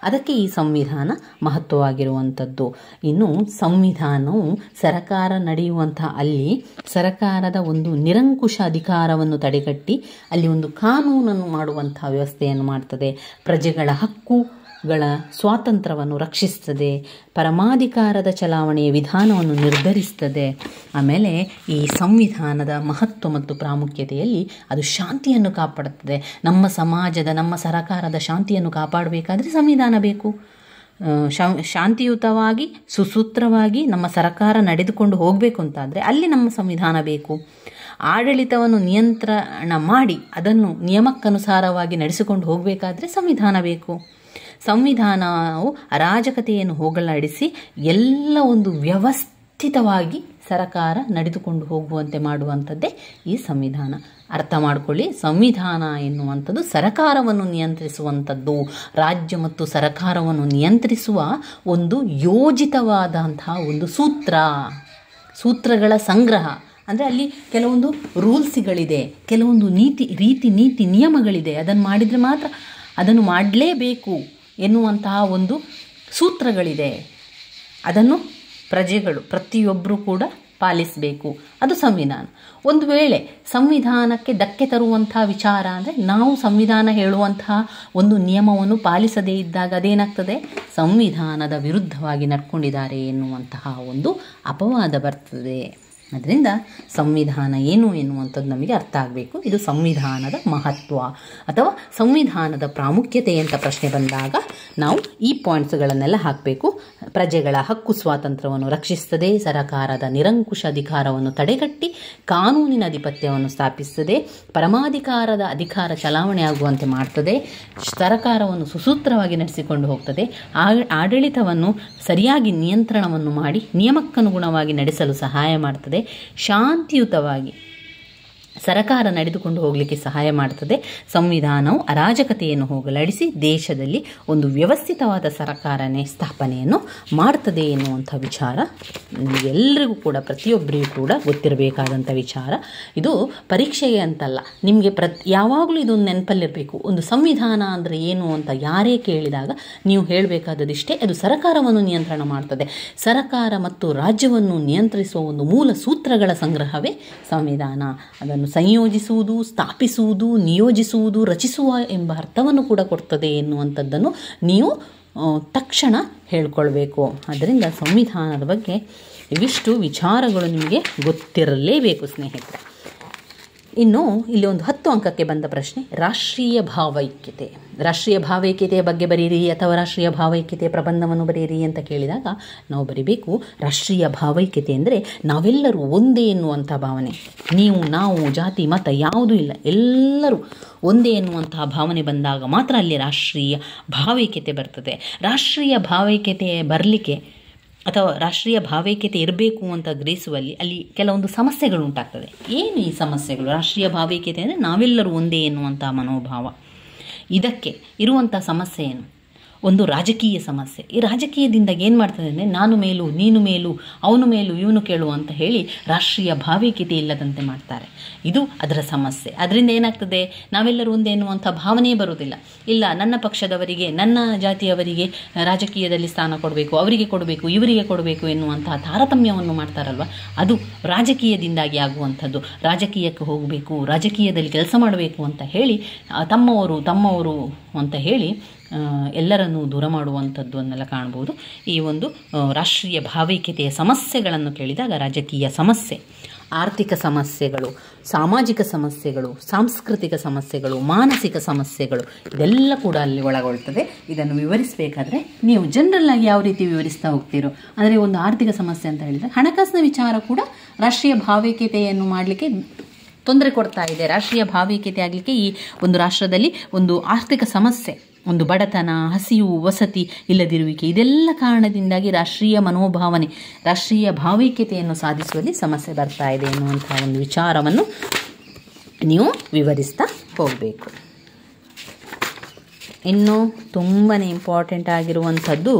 ಅದಕ್ಕೆ ಈ ಸಂವಿಧಾನ ಮಹತ್ವವಾಗಿರುವಂಥದ್ದು. ಇನ್ನು ಸಂವಿಧಾನವು ಸರಕಾರ ನಡೆಯುವಂಥ ಅಲ್ಲಿ ಸರಕಾರದ ಒಂದು ನಿರಂಕುಶ ಅಧಿಕಾರವನ್ನು ತಡೆಗಟ್ಟಿ ಅಲ್ಲಿ ಒಂದು ಕಾನೂನನ್ನು ಮಾಡುವಂಥ ವ್ಯವಸ್ಥೆಯನ್ನು ಮಾಡ್ತದೆ. ಪ್ರಜೆಗಳ ಹಕ್ಕುಗಳ ಸ್ವಾತಂತ್ರ್ಯವನ್ನು ರಕ್ಷಿಸ್ತದೆ, ಪರಮಾಧಿಕಾರದ ಚಲಾವಣೆಯ ವಿಧಾನವನ್ನು ನಿರ್ಧರಿಸ್ತದೆ. ಆಮೇಲೆ ಈ ಸಂವಿಧಾನದ ಮಹತ್ವ ಮತ್ತು ಪ್ರಾಮುಖ್ಯತೆಯಲ್ಲಿ ಅದು ಶಾಂತಿಯನ್ನು ಕಾಪಾಡುತ್ತದೆ. ನಮ್ಮ ಸಮಾಜದ, ನಮ್ಮ ಸರಕಾರದ ಶಾಂತಿಯನ್ನು ಕಾಪಾಡಬೇಕಾದ್ರೆ ಸಂವಿಧಾನ ಬೇಕು. ಶಾಂತಿಯುತವಾಗಿ ಸುಸೂತ್ರವಾಗಿ ನಮ್ಮ ಸರ್ಕಾರ ನಡೆದುಕೊಂಡು ಹೋಗಬೇಕು ಅಂತಾದರೆ ಅಲ್ಲಿ ನಮ್ಮ ಸಂವಿಧಾನ ಬೇಕು. ಆಡಳಿತವನ್ನು ನಿಯಂತ್ರಣ ಮಾಡಿ ಅದನ್ನು ನಿಯಮಕ್ಕನುಸಾರವಾಗಿ ನಡೆಸಿಕೊಂಡು ಹೋಗಬೇಕಾದ್ರೆ ಸಂವಿಧಾನ ಬೇಕು. ಸಂವಿಧಾನವು ಅರಾಜಕತೆಯನ್ನು ಹೋಗಲಾಡಿಸಿ ಎಲ್ಲ ಒಂದು ವ್ಯವಸ್ಥಿತವಾಗಿ ಸರಕಾರ ನಡೆದುಕೊಂಡು ಹೋಗುವಂತೆ ಮಾಡುವಂಥದ್ದೇ ಈ ಸಂವಿಧಾನ. ಅರ್ಥ ಮಾಡಿಕೊಳ್ಳಿ, ಸಂವಿಧಾನ ಎನ್ನುವಂಥದ್ದು ಸರಕಾರವನ್ನು ನಿಯಂತ್ರಿಸುವಂಥದ್ದು, ರಾಜ್ಯ ಮತ್ತು ಸರಕಾರವನ್ನು ನಿಯಂತ್ರಿಸುವ ಒಂದು ಯೋಜಿತವಾದಂತಹ ಒಂದು ಸೂತ್ರಗಳ ಸಂಗ್ರಹ. ಅಂದರೆ ಅಲ್ಲಿ ಕೆಲವೊಂದು ರೂಲ್ಸ್ಗಳಿದೆ, ಕೆಲವೊಂದು ನೀತಿ ನಿಯಮಗಳಿದೆ. ಅದನ್ನು ಮಾಡಿದರೆ ಮಾತ್ರ ಅದನ್ನು ಮಾಡಲೇಬೇಕು ಎನ್ನುವಂತಹ ಒಂದು ಸೂತ್ರಗಳಿದೆ. ಅದನ್ನು ಪ್ರಜೆಗಳು ಪ್ರತಿಯೊಬ್ಬರೂ ಕೂಡ ಪಾಲಿಸಬೇಕು. ಅದು ಸಂವಿಧಾನ. ಒಂದು ವೇಳೆ ಸಂವಿಧಾನಕ್ಕೆ ಧಕ್ಕೆ ತರುವಂತಹ ವಿಚಾರ ಅಂದರೆ ನಾವು ಸಂವಿಧಾನ ಹೇಳುವಂತಹ ಒಂದು ನಿಯಮವನ್ನು ಪಾಲಿಸದೇ ಇದ್ದಾಗ ಅದೇನಾಗ್ತದೆ, ಸಂವಿಧಾನದ ವಿರುದ್ಧವಾಗಿ ನಡ್ಕೊಂಡಿದ್ದಾರೆ ಎನ್ನುವಂತಹ ಒಂದು ಅಪವಾದ ಬರ್ತದೆ. ಅದರಿಂದ ಸಂವಿಧಾನ ಏನು ಎನ್ನುವಂಥದ್ದು ನಮಗೆ ಅರ್ಥ ಆಗಬೇಕು. ಇದು ಸಂವಿಧಾನದ ಮಹತ್ವ ಅಥವಾ ಸಂವಿಧಾನದ ಪ್ರಾಮುಖ್ಯತೆ ಅಂತ ಪ್ರಶ್ನೆ ಬಂದಾಗ ನಾವು ಈ ಪಾಯಿಂಟ್ಸ್ಗಳನ್ನೆಲ್ಲ ಹಾಕಬೇಕು. ಪ್ರಜೆಗಳ ಹಕ್ಕು ಸ್ವಾತಂತ್ರ್ಯವನ್ನು ರಕ್ಷಿಸ್ತದೆ, ಸರಕಾರದ ನಿರಂಕುಶ ಅಧಿಕಾರವನ್ನು ತಡೆಗಟ್ಟಿ ಕಾನೂನಿನ ಅಧಿಪತ್ಯವನ್ನು ಸ್ಥಾಪಿಸ್ತದೆ, ಪರಮಾಧಿಕಾರದ ಅಧಿಕಾರ ಚಲಾವಣೆ ಆಗುವಂತೆ ಮಾಡ್ತದೆ, ಸರಕಾರವನ್ನು ಸುಸೂತ್ರವಾಗಿ ನಡೆಸಿಕೊಂಡು ಹೋಗ್ತದೆ, ಆಡಳಿತವನ್ನು ಸರಿಯಾಗಿ ನಿಯಂತ್ರಣವನ್ನು ಮಾಡಿ ನಿಯಮಕ್ಕನುಗುಣವಾಗಿ ನಡೆಸಲು ಸಹಾಯ ಮಾಡ್ತದೆ, ಶಾಂತಿಯುತವಾಗಿ ಸರಕಾರ ನಡೆದುಕೊಂಡು ಹೋಗಲಿಕ್ಕೆ ಸಹಾಯ ಮಾಡ್ತದೆ. ಸಂವಿಧಾನವು ಅರಾಜಕತೆಯನ್ನು ಹೋಗಲಾಡಿಸಿ ದೇಶದಲ್ಲಿ ಒಂದು ವ್ಯವಸ್ಥಿತವಾದ ಸರಕಾರನೇ ಸ್ಥಾಪನೆಯನ್ನು ಮಾಡ್ತದೆ ಎನ್ನುವಂಥ ವಿಚಾರ ನಿಮಗೆಲ್ಲರಿಗೂ ಕೂಡ ಪ್ರತಿಯೊಬ್ಬರಿಗೂ ಕೂಡ ಗೊತ್ತಿರಬೇಕಾದಂಥ ವಿಚಾರ. ಇದು ಪರೀಕ್ಷೆಗೆ ಅಂತಲ್ಲ, ನಿಮಗೆ ಯಾವಾಗಲೂ ಇದೊಂದು ನೆನಪಲ್ಲಿರಬೇಕು. ಒಂದು ಸಂವಿಧಾನ ಅಂದರೆ ಏನು ಅಂತ ಯಾರೇ ಕೇಳಿದಾಗ ನೀವು ಹೇಳಬೇಕಾದದಿಷ್ಟೇ, ಅದು ಸರಕಾರವನ್ನು ನಿಯಂತ್ರಣ ಮಾಡ್ತದೆ. ಸರಕಾರ ಮತ್ತು ರಾಜ್ಯವನ್ನು ನಿಯಂತ್ರಿಸುವ ಒಂದು ಮೂಲ ಸೂತ್ರಗಳ ಸಂಗ್ರಹವೇ ಸಂವಿಧಾನ. ಅದನ್ನು ಸಂಯೋಜಿಸುವುದು, ಸ್ಥಾಪಿಸುವುದು, ನಿಯೋಜಿಸುವುದು, ರಚಿಸುವ ಎಂಬ ಅರ್ಥವನ್ನು ಕೂಡ ಕೊಡ್ತದೆ ಎನ್ನುವಂಥದ್ದನ್ನು ನೀವು ತಕ್ಷಣ ಹೇಳ್ಕೊಳ್ಬೇಕು. ಅದರಿಂದ ಸಂವಿಧಾನದ ಬಗ್ಗೆ ಇವಿಷ್ಟು ವಿಚಾರಗಳು ನಿಮಗೆ ಗೊತ್ತಿರಲೇಬೇಕು ಸ್ನೇಹಿತರೆ. ಇನ್ನು ಇಲ್ಲಿ ಒಂದು 10 ಅಂಕಕ್ಕೆ ಬಂದ ಪ್ರಶ್ನೆ, ರಾಷ್ಟ್ರೀಯ ಭಾವೈಕ್ಯತೆ. ರಾಷ್ಟ್ರೀಯ ಭಾವೈಕ್ಯತೆಯ ಬಗ್ಗೆ ಬರೀರಿ ಅಥವಾ ರಾಷ್ಟ್ರೀಯ ಭಾವೈಕ್ಯತೆಯ ಪ್ರಬಂಧವನ್ನು ಬರೀರಿ ಅಂತ ಕೇಳಿದಾಗ ನಾವು ಬರೀಬೇಕು, ರಾಷ್ಟ್ರೀಯ ಭಾವೈಕ್ಯತೆ ಅಂದರೆ ನಾವೆಲ್ಲರೂ ಒಂದೇ ಎನ್ನುವಂಥ ಭಾವನೆ. ನೀವು, ನಾವು, ಜಾತಿ, ಮತ ಯಾವುದೂ ಇಲ್ಲ, ಎಲ್ಲರೂ ಒಂದೇ ಎನ್ನುವಂತಹ ಭಾವನೆ ಬಂದಾಗ ಮಾತ್ರ ಅಲ್ಲಿ ರಾಷ್ಟ್ರೀಯ ಭಾವೈಕ್ಯತೆ ಬರ್ತದೆ. ರಾಷ್ಟ್ರೀಯ ಭಾವೈಕ್ಯತೆ ಬರಲಿಕ್ಕೆ ಅಥವಾ ರಾಷ್ಟ್ರೀಯ ಭಾವೈಕ್ಯತೆ ಇರಬೇಕು ಅಂತ ಗ್ರಹಿಸುವಲ್ಲಿ ಅಲ್ಲಿ ಕೆಲವೊಂದು ಸಮಸ್ಯೆಗಳು ಉಂಟಾಗ್ತದೆ. ಏನು ಈ ಸಮಸ್ಯೆಗಳು? ರಾಷ್ಟ್ರೀಯ ಭಾವೈಕ್ಯತೆ ಅಂದರೆ ನಾವೆಲ್ಲರೂ ಒಂದೇ ಎನ್ನುವಂಥ ಮನೋಭಾವ. ಇದಕ್ಕೆ ಇರುವಂಥ ಸಮಸ್ಯೆ ಏನು? ಒಂದು ರಾಜಕೀಯ ಸಮಸ್ಯೆ. ಈ ರಾಜಕೀಯದಿಂದ ಏನು ಮಾಡ್ತದೆ ಅಂದರೆ ನಾನು ಮೇಲು, ನೀನು ಮೇಲು, ಅವನು ಮೇಲು, ಇವನು ಕೇಳು ಅಂತ ಹೇಳಿ ರಾಷ್ಟ್ರೀಯ ಭಾವೈಕ್ಯತೆ ಇಲ್ಲದಂತೆ ಮಾಡ್ತಾರೆ. ಇದು ಅದರ ಸಮಸ್ಯೆ. ಅದರಿಂದ ಏನಾಗ್ತದೆ, ನಾವೆಲ್ಲರೂ ಒಂದೇ ಎನ್ನುವಂಥ ಭಾವನೆ ಬರುವುದಿಲ್ಲ. ಇಲ್ಲ, ನನ್ನ ಪಕ್ಷದವರಿಗೆ, ನನ್ನ ಜಾತಿಯವರಿಗೆ ರಾಜಕೀಯದಲ್ಲಿ ಸ್ಥಾನ ಕೊಡಬೇಕು, ಅವರಿಗೆ ಕೊಡಬೇಕು, ಇವರಿಗೆ ಕೊಡಬೇಕು ಎನ್ನುವಂತಹ ತಾರತಮ್ಯವನ್ನು ಮಾಡ್ತಾರಲ್ವ, ಅದು ರಾಜಕೀಯದಿಂದಾಗಿ ಆಗುವಂಥದ್ದು. ರಾಜಕೀಯಕ್ಕೆ ಹೋಗಬೇಕು, ರಾಜಕೀಯದಲ್ಲಿ ಕೆಲಸ ಮಾಡಬೇಕು ಅಂತ ಹೇಳಿ ತಮ್ಮವರು ಅಂತ ಹೇಳಿ ಎಲ್ಲರನ್ನೂ ದೂರ ಮಾಡುವಂಥದ್ದು ಅನ್ನೆಲ್ಲ ಕಾಣ್ಬೋದು. ಈ ಒಂದು ರಾಷ್ಟ್ರೀಯ ಭಾವೈಕ್ಯತೆಯ ಸಮಸ್ಯೆಗಳನ್ನು ಕೇಳಿದಾಗ ರಾಜಕೀಯ ಸಮಸ್ಯೆ, ಆರ್ಥಿಕ ಸಮಸ್ಯೆಗಳು, ಸಾಮಾಜಿಕ ಸಮಸ್ಯೆಗಳು, ಸಾಂಸ್ಕೃತಿಕ ಸಮಸ್ಯೆಗಳು, ಮಾನಸಿಕ ಸಮಸ್ಯೆಗಳು ಇದೆಲ್ಲ ಕೂಡ ಅಲ್ಲಿ ಒಳಗೊಳ್ತದೆ. ಇದನ್ನು ವಿವರಿಸಬೇಕಾದ್ರೆ ನೀವು ಜನರಲ್ ಆಗಿ ಯಾವ ರೀತಿ ವಿವರಿಸ್ತಾ ಹೋಗ್ತೀರೋ, ಅಂದರೆ ಒಂದು ಆರ್ಥಿಕ ಸಮಸ್ಯೆ ಅಂತ ಹೇಳಿದರೆ ಹಣಕಾಸಿನ ವಿಚಾರ ಕೂಡ ರಾಷ್ಟ್ರೀಯ ಭಾವೈಕ್ಯತೆಯನ್ನು ಮಾಡಲಿಕ್ಕೆ ತೊಂದರೆ ಕೊಡ್ತಾ ಇದೆ. ರಾಷ್ಟ್ರೀಯ ಭಾವೈಕ್ಯತೆ ಆಗಲಿಕ್ಕೆ ಈ ಒಂದು ರಾಷ್ಟ್ರದಲ್ಲಿ ಒಂದು ಆರ್ಥಿಕ ಸಮಸ್ಯೆ, ಒಂದು ಬಡತನ, ಹಸಿವು, ವಸತಿ ಇಲ್ಲದಿರುವಿಕೆ, ಇದೆಲ್ಲ ಕಾರಣದಿಂದಾಗಿ ರಾಷ್ಟ್ರೀಯ ಮನೋಭಾವನೆ, ರಾಷ್ಟ್ರೀಯ ಭಾವೈಕ್ಯತೆಯನ್ನು ಸಾಧಿಸುವಲ್ಲಿ ಸಮಸ್ಯೆ ಬರ್ತಾ ಇದೆ ಎನ್ನುವಂಥ ಒಂದು ವಿಚಾರವನ್ನು ನೀವು ವಿವರಿಸ್ತಾ ಹೋಗಬೇಕು. ಇನ್ನು ತುಂಬಾ ಇಂಪಾರ್ಟೆಂಟ್ ಆಗಿರುವಂಥದ್ದು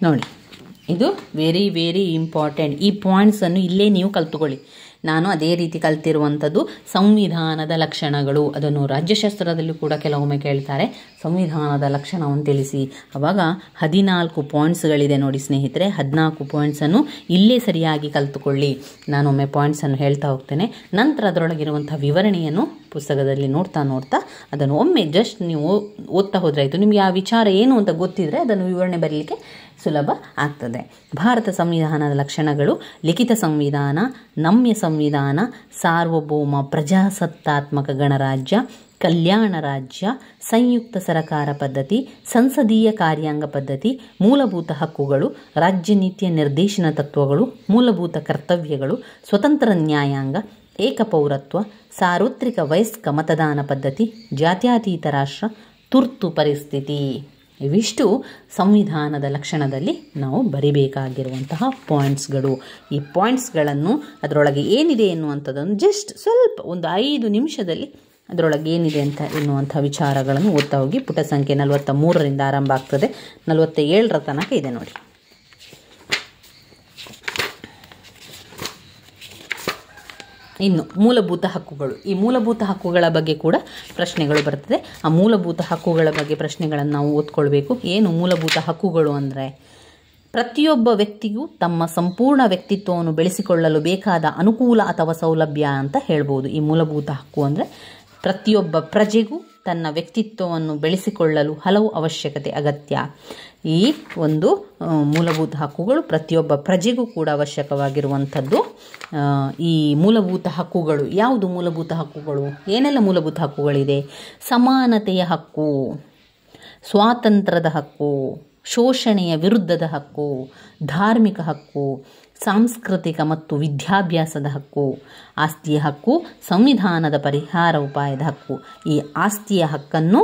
ನೋಡಿ, ಇದು ವೆರಿ ವೆರಿ ಇಂಪಾರ್ಟೆಂಟ್. ಈ ಪಾಯಿಂಟ್ಸನ್ನು ಇಲ್ಲೇ ನೀವು ಕಲ್ತುಕೊಳ್ಳಿ. ನಾನು ಅದೇ ರೀತಿ ಕಲ್ತಿರುವಂಥದ್ದು ಸಂವಿಧಾನದ ಲಕ್ಷಣಗಳು. ಅದನ್ನು ರಾಜ್ಯಶಾಸ್ತ್ರದಲ್ಲೂ ಕೂಡ ಕೆಲವೊಮ್ಮೆ ಕೇಳ್ತಾರೆ, ಸಂವಿಧಾನದ ಲಕ್ಷಣವನ್ನು ತಿಳಿಸಿ. ಆವಾಗ 14 ಪಾಯಿಂಟ್ಸ್ಗಳಿದೆ ನೋಡಿ ಸ್ನೇಹಿತರೆ. 14 ಪಾಯಿಂಟ್ಸನ್ನು ಇಲ್ಲೇ ಸರಿಯಾಗಿ ಕಲ್ತುಕೊಳ್ಳಿ. ನಾನೊಮ್ಮೆ ಪಾಯಿಂಟ್ಸನ್ನು ಹೇಳ್ತಾ ಹೋಗ್ತೇನೆ, ನಂತರ ಅದರೊಳಗಿರುವಂಥ ವಿವರಣೆಯನ್ನು ಪುಸ್ತಕದಲ್ಲಿ ನೋಡ್ತಾ ಅದನ್ನು ಒಮ್ಮೆ ಜಸ್ಟ್ ನೀವು ಓದ್ತಾ ಹೋದರೆ ಆಯಿತು. ನಿಮಗೆ ಆ ವಿಚಾರ ಏನು ಅಂತ ಗೊತ್ತಿದ್ದರೆ ಅದನ್ನು ವಿವರಣೆ ಬರಲಿಕ್ಕೆ ಸುಲಭ ಆಗ್ತದೆ. ಭಾರತ ಸಂವಿಧಾನದ ಲಕ್ಷಣಗಳು: ಲಿಖಿತ ಸಂವಿಧಾನ, ನಮ್ಯ ಸಂವಿಧಾನ, ಸಾರ್ವಭೌಮ ಪ್ರಜಾಸತ್ತಾತ್ಮಕ ಗಣರಾಜ್ಯ, ಕಲ್ಯಾಣ ರಾಜ್ಯ, ಸಂಯುಕ್ತ ಸರಕಾರ ಪದ್ಧತಿ, ಸಂಸದೀಯ ಕಾರ್ಯಾಂಗ ಪದ್ಧತಿ, ಮೂಲಭೂತ ಹಕ್ಕುಗಳು, ರಾಜ್ಯ ನೀತಿಯ ನಿರ್ದೇಶನ ತತ್ವಗಳು, ಮೂಲಭೂತ ಕರ್ತವ್ಯಗಳು, ಸ್ವತಂತ್ರ ನ್ಯಾಯಾಂಗ, ಏಕಪೌರತ್ವ, ಸಾರ್ವತ್ರಿಕ ವಯಸ್ಕ ಮತದಾನ ಪದ್ಧತಿ, ಜಾತ್ಯತೀತ ರಾಷ್ಟ್ರ, ತುರ್ತು ಪರಿಸ್ಥಿತಿ. ಇವಿಷ್ಟು ಸಂವಿಧಾನದ ಲಕ್ಷಣದಲ್ಲಿ ನಾವು ಬರಿಬೇಕಾಗಿರುವಂತಹ ಪಾಯಿಂಟ್ಸ್ಗಳು. ಈ ಪಾಯಿಂಟ್ಸ್ಗಳನ್ನು ಅದರೊಳಗೆ ಏನಿದೆ ಎನ್ನುವಂಥದ್ದನ್ನು ಜಸ್ಟ್ ಸ್ವಲ್ಪ ಒಂದು 5 ನಿಮಿಷದಲ್ಲಿ ಅದರೊಳಗೆ ಏನಿದೆ ಅಂತ ಎನ್ನುವಂಥ ವಿಚಾರಗಳನ್ನು ಓದ್ತಾ ಹೋಗಿ. ಪುಟ ಸಂಖ್ಯೆ 43ರಿಂದ ಆರಂಭ ಆಗ್ತದೆ, 47ರ ತನಕ ಇದೆ ನೋಡಿ. ಇನ್ನು ಮೂಲಭೂತ ಹಕ್ಕುಗಳು. ಈ ಮೂಲಭೂತ ಹಕ್ಕುಗಳ ಬಗ್ಗೆ ಕೂಡ ಪ್ರಶ್ನೆಗಳು ಬರ್ತದೆ. ಆ ಮೂಲಭೂತ ಹಕ್ಕುಗಳ ಬಗ್ಗೆ ಪ್ರಶ್ನೆಗಳನ್ನು ನಾವು ಓದ್ಕೊಳ್ಬೇಕು. ಏನು ಮೂಲಭೂತ ಹಕ್ಕುಗಳು ಅಂದರೆ, ಪ್ರತಿಯೊಬ್ಬ ವ್ಯಕ್ತಿಗೂ ತಮ್ಮ ಸಂಪೂರ್ಣ ವ್ಯಕ್ತಿತ್ವವನ್ನು ಬೆಳೆಸಿಕೊಳ್ಳಲು ಬೇಕಾದ ಅನುಕೂಲ ಅಥವಾ ಸೌಲಭ್ಯ ಅಂತ ಹೇಳ್ಬೋದು. ಈ ಮೂಲಭೂತ ಹಕ್ಕು ಅಂದರೆ ಪ್ರತಿಯೊಬ್ಬ ಪ್ರಜೆಗೂ ತನ್ನ ವ್ಯಕ್ತಿತ್ವವನ್ನು ಬೆಳೆಸಿಕೊಳ್ಳಲು ಹಲವು ಅವಶ್ಯಕತೆ ಅಗತ್ಯ. ಈ ಒಂದು ಮೂಲಭೂತ ಹಕ್ಕುಗಳು ಪ್ರತಿಯೊಬ್ಬ ಪ್ರಜೆಗೂ ಕೂಡ ಅವಶ್ಯಕವಾಗಿರುವಂಥದ್ದು. ಈ ಮೂಲಭೂತ ಹಕ್ಕುಗಳು ಯಾವುದು? ಮೂಲಭೂತ ಹಕ್ಕುಗಳು ಏನೆಲ್ಲ ಮೂಲಭೂತ ಹಕ್ಕುಗಳಿದೆ? ಸಮಾನತೆಯ ಹಕ್ಕು, ಸ್ವಾತಂತ್ರ್ಯದ ಹಕ್ಕು, ಶೋಷಣೆಯ ವಿರುದ್ಧದ ಹಕ್ಕು, ಧಾರ್ಮಿಕ ಹಕ್ಕು, ಸಾಂಸ್ಕೃತಿಕ ಮತ್ತು ವಿದ್ಯಾಭ್ಯಾಸದ ಹಕ್ಕು, ಆಸ್ತಿಯ ಹಕ್ಕು, ಸಂವಿಧಾನದ ಪರಿಹಾರ ಉಪಾಯದ ಹಕ್ಕು. ಈ ಆಸ್ತಿಯ ಹಕ್ಕನ್ನು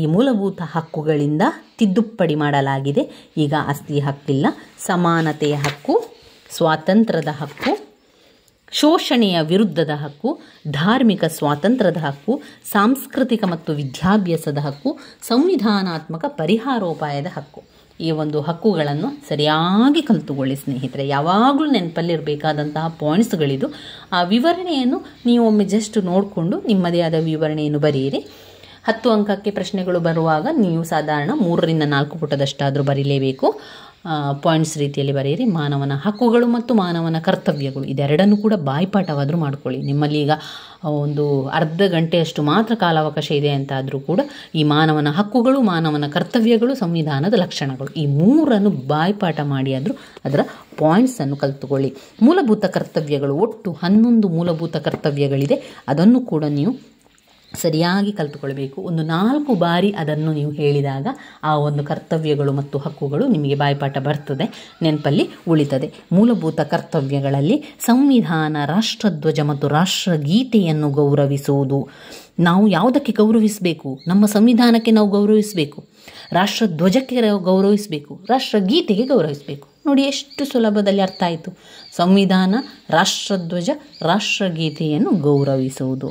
ಈ ಮೂಲಭೂತ ಹಕ್ಕುಗಳಿಂದ ತಿದ್ದುಪಡಿ ಮಾಡಲಾಗಿದೆ. ಈಗ ಆಸ್ತಿಯ ಹಕ್ಕಿಲ್ಲ. ಸಮಾನತೆಯ ಹಕ್ಕು, ಸ್ವಾತಂತ್ರ್ಯದ ಹಕ್ಕು, ಶೋಷಣೆಯ ವಿರುದ್ಧದ ಹಕ್ಕು, ಧಾರ್ಮಿಕ ಸ್ವಾತಂತ್ರ್ಯದ ಹಕ್ಕು, ಸಾಂಸ್ಕೃತಿಕ ಮತ್ತು ವಿದ್ಯಾಭ್ಯಾಸದ ಹಕ್ಕು, ಸಂವಿಧಾನಾತ್ಮಕ ಪರಿಹಾರೋಪಾಯದ ಹಕ್ಕು. ಈ ಒಂದು ಹಕ್ಕುಗಳನ್ನು ಸರಿಯಾಗಿ ಕಲಿತುಕೊಳ್ಳಿ ಸ್ನೇಹಿತರೆ. ಯಾವಾಗಲೂ ನೆನಪಲ್ಲಿರಬೇಕಾದಂತಹ ಪಾಯಿಂಟ್ಸ್ಗಳಿದು. ಆ ವಿವರಣೆಯನ್ನು ನೀವು ಒಮ್ಮೆ ಜಸ್ಟ್ ನೋಡಿಕೊಂಡು ನಿಮ್ಮದೇ ಆದ ವಿವರಣೆಯನ್ನು ಬರೆಯಿರಿ. 10 ಅಂಕಕ್ಕೆ ಪ್ರಶ್ನೆಗಳು ಬರುವಾಗ ನೀವು ಸಾಧಾರಣ 3ರಿಂದ 4 ಪುಟದಷ್ಟಾದರೂ ಬರೀಲೇಬೇಕು. ಪಾಯಿಂಟ್ಸ್ ರೀತಿಯಲ್ಲಿ ಬರೆಯಿರಿ. ಮಾನವನ ಹಕ್ಕುಗಳು ಮತ್ತು ಮಾನವನ ಕರ್ತವ್ಯಗಳು ಇದೆರಡನ್ನು ಕೂಡ ಬಾಯ್ಪಾಠವಾದರೂ ಮಾಡ್ಕೊಳ್ಳಿ. ನಿಮ್ಮಲ್ಲಿ ಈಗ ಒಂದು ಅರ್ಧ ಗಂಟೆಯಷ್ಟು ಮಾತ್ರ ಕಾಲಾವಕಾಶ ಇದೆ ಅಂತಾದರೂ ಕೂಡ ಈ ಮಾನವನ ಹಕ್ಕುಗಳು, ಮಾನವನ ಕರ್ತವ್ಯಗಳು, ಸಂವಿಧಾನದ ಲಕ್ಷಣಗಳು ಈ 3ಅನ್ನು ಬಾಯ್ಪಾಠ ಮಾಡಿ ಆದರೂ ಅದರ ಪಾಯಿಂಟ್ಸನ್ನು ಕಲಿತುಕೊಳ್ಳಿ. ಮೂಲಭೂತ ಕರ್ತವ್ಯಗಳು ಒಟ್ಟು 11 ಮೂಲಭೂತ ಕರ್ತವ್ಯಗಳಿದೆ. ಅದನ್ನು ಕೂಡ ನೀವು ಸರಿಯಾಗಿ ಕಲಿತುಕೊಳ್ಬೇಕು. ಒಂದು 4 ಬಾರಿ ಅದನ್ನು ನೀವು ಹೇಳಿದಾಗ ಆ ಒಂದು ಕರ್ತವ್ಯಗಳು ಮತ್ತು ಹಕ್ಕುಗಳು ನಿಮಗೆ ಬಾಯ್ಪಾಠ ಬರ್ತದೆ, ನೆನಪಲ್ಲಿ ಉಳಿತದೆ. ಮೂಲಭೂತ ಕರ್ತವ್ಯಗಳಲ್ಲಿ ಸಂವಿಧಾನ, ರಾಷ್ಟ್ರಧ್ವಜ ಮತ್ತು ರಾಷ್ಟ್ರಗೀತೆಯನ್ನು ಗೌರವಿಸುವುದು. ನಾವು ಯಾವುದಕ್ಕೆ ಗೌರವಿಸಬೇಕು? ನಮ್ಮ ಸಂವಿಧಾನಕ್ಕೆ ನಾವು ಗೌರವಿಸಬೇಕು, ರಾಷ್ಟ್ರಧ್ವಜಕ್ಕೆ ಗೌರವಿಸಬೇಕು, ರಾಷ್ಟ್ರಗೀತೆಗೆ ಗೌರವಿಸಬೇಕು. ನೋಡಿ ಎಷ್ಟು ಸುಲಭದಲ್ಲಿ ಅರ್ಥ ಆಯಿತು. ಸಂವಿಧಾನ, ರಾಷ್ಟ್ರಧ್ವಜ, ರಾಷ್ಟ್ರಗೀತೆಯನ್ನು ಗೌರವಿಸುವುದು.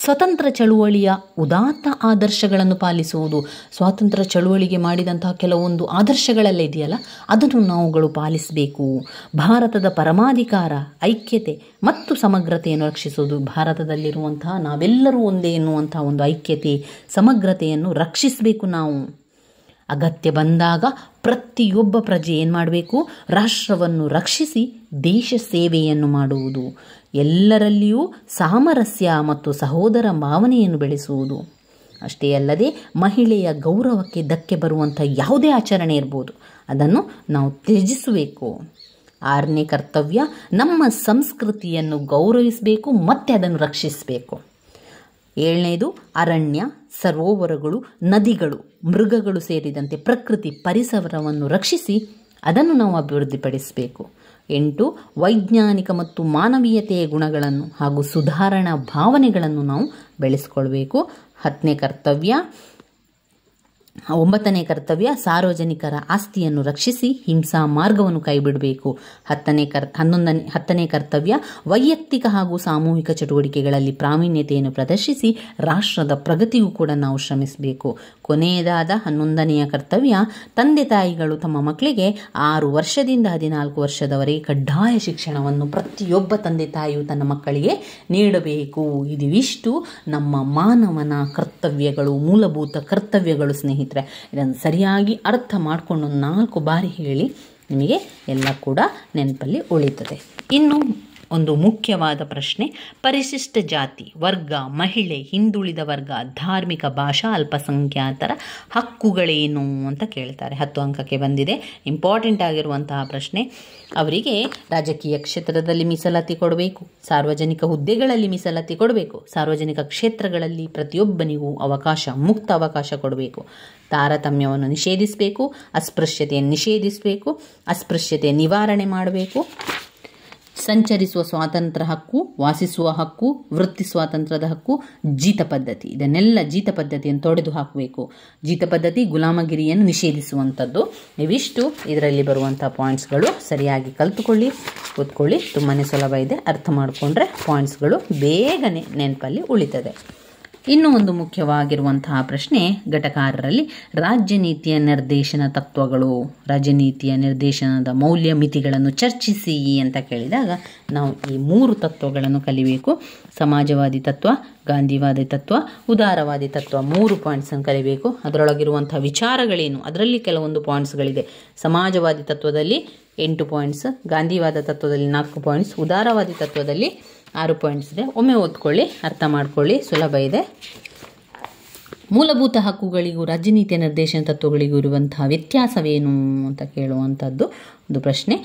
ಸ್ವತಂತ್ರ ಚಳುವಳಿಯ ಉದಾತ್ತ ಆದರ್ಶಗಳನ್ನು ಪಾಲಿಸುವುದು. ಸ್ವಾತಂತ್ರ್ಯ ಚಳುವಳಿಗೆ ಮಾಡಿದಂತಹ ಕೆಲವೊಂದು ಆದರ್ಶಗಳೆಲ್ಲ ಇದೆಯಲ್ಲ, ಅದನ್ನು ನಾವುಗಳು ಪಾಲಿಸಬೇಕು. ಭಾರತದ ಪರಮಾಧಿಕಾರ, ಐಕ್ಯತೆ ಮತ್ತು ಸಮಗ್ರತೆಯನ್ನು ರಕ್ಷಿಸುವುದು. ಭಾರತದಲ್ಲಿರುವಂತಹ ನಾವೆಲ್ಲರೂ ಒಂದೇ ಎನ್ನುವಂತಹ ಒಂದು ಐಕ್ಯತೆ, ಸಮಗ್ರತೆಯನ್ನು ರಕ್ಷಿಸಬೇಕು ನಾವು. ಅಗತ್ಯ ಬಂದಾಗ ಪ್ರತಿಯೊಬ್ಬ ಪ್ರಜೆ ಏನು ಮಾಡಬೇಕು? ರಾಷ್ಟ್ರವನ್ನು ರಕ್ಷಿಸಿ ದೇಶ ಸೇವೆಯನ್ನು ಮಾಡುವುದು. ಎಲ್ಲರಲ್ಲಿಯೂ ಸಾಮರಸ್ಯ ಮತ್ತು ಸಹೋದರ ಭಾವನೆಯನ್ನು ಬೆಳೆಸುವುದು. ಅಷ್ಟೇ ಅಲ್ಲದೆ ಮಹಿಳೆಯ ಗೌರವಕ್ಕೆ ಧಕ್ಕೆ ಬರುವಂಥ ಯಾವುದೇ ಆಚರಣೆ ಇರ್ಬೋದು, ಅದನ್ನು ನಾವು ತ್ಯಜಿಸಬೇಕು. 6ನೇ ಕರ್ತವ್ಯ, ನಮ್ಮ ಸಂಸ್ಕೃತಿಯನ್ನು ಗೌರವಿಸಬೇಕು ಮತ್ತು ಅದನ್ನು ರಕ್ಷಿಸಬೇಕು. 7ನೇದು, ಅರಣ್ಯ, ಸರೋವರಗಳು, ನದಿಗಳು, ಮೃಗಗಳು ಸೇರಿದಂತೆ ಪ್ರಕೃತಿ ಪರಿಸರವನ್ನು ರಕ್ಷಿಸಿ ಅದನ್ನು ನಾವು ಅಭಿವೃದ್ಧಿಪಡಿಸಬೇಕು. 8, ವೈಜ್ಞಾನಿಕ ಮತ್ತು ಮಾನವೀಯತೆಯ ಗುಣಗಳನ್ನು ಹಾಗೂ ಸುಧಾರಣಾ ಭಾವನೆಗಳನ್ನು ನಾವು ಬೆಳೆಸ್ಕೊಳ್ಬೇಕು. 10ನೇ ಕರ್ತವ್ಯ 9ನೇ ಕರ್ತವ್ಯ, ಸಾರ್ವಜನಿಕರ ಆಸ್ತಿಯನ್ನು ರಕ್ಷಿಸಿ ಹಿಂಸಾ ಮಾರ್ಗವನ್ನು ಕೈಬಿಡಬೇಕು. 10ನೇ ಕರ್ತವ್ಯ, ವೈಯಕ್ತಿಕ ಹಾಗೂ ಸಾಮೂಹಿಕ ಚಟುವಟಿಕೆಗಳಲ್ಲಿ ಪ್ರಾವೀಣ್ಯತೆಯನ್ನು ಪ್ರದರ್ಶಿಸಿ ರಾಷ್ಟ್ರದ ಪ್ರಗತಿಗೂ ಕೂಡ ನಾವು ಶ್ರಮಿಸಬೇಕು. ಕೊನೆಯದಾದ 11ನೆಯ ಕರ್ತವ್ಯ, ತಂದೆ ತಾಯಿಗಳು ತಮ್ಮ ಮಕ್ಕಳಿಗೆ 6 ವರ್ಷದಿಂದ 14 ವರ್ಷದವರೆಗೆ ಕಡ್ಡಾಯ ಶಿಕ್ಷಣವನ್ನು ಪ್ರತಿಯೊಬ್ಬ ತಂದೆ ತಾಯಿಯು ತನ್ನ ಮಕ್ಕಳಿಗೆ ನೀಡಬೇಕು. ಇದಿಷ್ಟು ನಮ್ಮ ಮಾನವನ ಕರ್ತವ್ಯಗಳು, ಮೂಲಭೂತ ಕರ್ತವ್ಯಗಳು ಸ್ನೇಹಿತರೆ. ಇದನ್ನು ಸರಿಯಾಗಿ ಅರ್ಥ ಮಾಡಿಕೊಂಡು 4 ಬಾರಿ ಹೇಳಿ, ನಿಮಗೆ ಎಲ್ಲ ಕೂಡ ನೆನಪಲ್ಲಿ ಉಳಿತದೆ. ಇನ್ನು ಒಂದು ಮುಖ್ಯವಾದ ಪ್ರಶ್ನೆ, ಪರಿಶಿಷ್ಟ ಜಾತಿ, ವರ್ಗ, ಮಹಿಳೆ, ಹಿಂದುಳಿದ ವರ್ಗ, ಧಾರ್ಮಿಕ, ಭಾಷಾ ಅಲ್ಪಸಂಖ್ಯಾತರ ಹಕ್ಕುಗಳೇನು ಅಂತ ಕೇಳ್ತಾರೆ. 10 ಅಂಕಕ್ಕೆ ಬಂದಿದೆ. ಇಂಪಾರ್ಟೆಂಟ್ ಆಗಿರುವಂತಹ ಪ್ರಶ್ನೆ. ಅವರಿಗೆ ರಾಜಕೀಯ ಕ್ಷೇತ್ರದಲ್ಲಿ ಮೀಸಲಾತಿ ಕೊಡಬೇಕು, ಸಾರ್ವಜನಿಕ ಹುದ್ದೆಗಳಲ್ಲಿ ಮೀಸಲಾತಿ ಕೊಡಬೇಕು, ಸಾರ್ವಜನಿಕ ಕ್ಷೇತ್ರಗಳಲ್ಲಿ ಪ್ರತಿಯೊಬ್ಬನಿಗೂ ಮುಕ್ತ ಅವಕಾಶ ಕೊಡಬೇಕು, ತಾರತಮ್ಯವನ್ನು ನಿಷೇಧಿಸಬೇಕು, ಅಸ್ಪೃಶ್ಯತೆಯನ್ನು ನಿಷೇಧಿಸಬೇಕು, ಅಸ್ಪೃಶ್ಯತೆ ನಿವಾರಣೆ ಮಾಡಬೇಕು, ಸಂಚರಿಸುವ ಸ್ವಾತಂತ್ರ್ಯ ಹಕ್ಕು, ವಾಸಿಸುವ ಹಕ್ಕು, ವೃತ್ತಿ ಸ್ವಾತಂತ್ರ್ಯದ ಹಕ್ಕು, ಜೀತ ಪದ್ಧತಿ, ಇದನ್ನೆಲ್ಲ ಜೀತ ಪದ್ಧತಿಯನ್ನು ತೊಡೆದು ಹಾಕಬೇಕು. ಜೀತ ಪದ್ಧತಿ ಗುಲಾಮಗಿರಿಯನ್ನು ನಿಷೇಧಿಸುವಂಥದ್ದು. ಇವಿಷ್ಟು ಇದರಲ್ಲಿ ಬರುವಂಥ ಪಾಯಿಂಟ್ಸ್ಗಳು. ಸರಿಯಾಗಿ ಕಲಿತುಕೊಳ್ಳಿ, ಕೂತ್ಕೊಳ್ಳಿ. ತುಂಬಾ ಸುಲಭ ಇದೆ, ಅರ್ಥ ಮಾಡಿಕೊಂಡ್ರೆ ಪಾಯಿಂಟ್ಸ್ಗಳು ಬೇಗನೆ ನೆನಪಲ್ಲಿ ಉಳಿತದೆ. ಇನ್ನೂ ಒಂದು ಮುಖ್ಯವಾಗಿರುವಂತಹ ಪ್ರಶ್ನೆ ಘಟಕ 6ರಲ್ಲಿ ರಾಜ್ಯ ನೀತಿಯ ನಿರ್ದೇಶನ ತತ್ವಗಳು, ರಾಜ್ಯ ನೀತಿಯ ನಿರ್ದೇಶನದ ಮೌಲ್ಯ ಮಿತಿಗಳನ್ನು ಚರ್ಚಿಸಿ ಅಂತ ಕೇಳಿದಾಗ ನಾವು ಈ 3 ತತ್ವಗಳನ್ನು ಕಲಿಬೇಕು. ಸಮಾಜವಾದಿ ತತ್ವ, ಗಾಂಧಿವಾದಿ ತತ್ವ, ಉದಾರವಾದಿ ತತ್ವ 3 ಪಾಯಿಂಟ್ಸನ್ನು ಕಲಿಬೇಕು. ಅದರೊಳಗಿರುವಂತಹ ವಿಚಾರಗಳೇನು, ಅದರಲ್ಲಿ ಕೆಲವೊಂದು ಪಾಯಿಂಟ್ಸ್ಗಳಿದೆ. ಸಮಾಜವಾದಿ ತತ್ವದಲ್ಲಿ 8 ಪಾಯಿಂಟ್ಸ್, ಗಾಂಧಿವಾದ ತತ್ವದಲ್ಲಿ 4 ಪಾಯಿಂಟ್ಸ್, ಉದಾರವಾದಿ ತತ್ವದಲ್ಲಿ 6 ಪಾಯಿಂಟ್ಸ್ ಇದೆ. ಒಮ್ಮೆ ಓದ್ಕೊಳ್ಳಿ, ಅರ್ಥ ಮಾಡ್ಕೊಳ್ಳಿ, ಸುಲಭ ಇದೆ. ಮೂಲಭೂತ ಹಕ್ಕುಗಳಿಗೂ ರಾಜ್ಯ ನೀತಿಯ ನಿರ್ದೇಶನ ತತ್ವಗಳಿಗೂ ಇರುವಂತಹ ವ್ಯತ್ಯಾಸವೇನು ಅಂತ ಕೇಳುವಂಥದ್ದು ಒಂದು ಪ್ರಶ್ನೆ.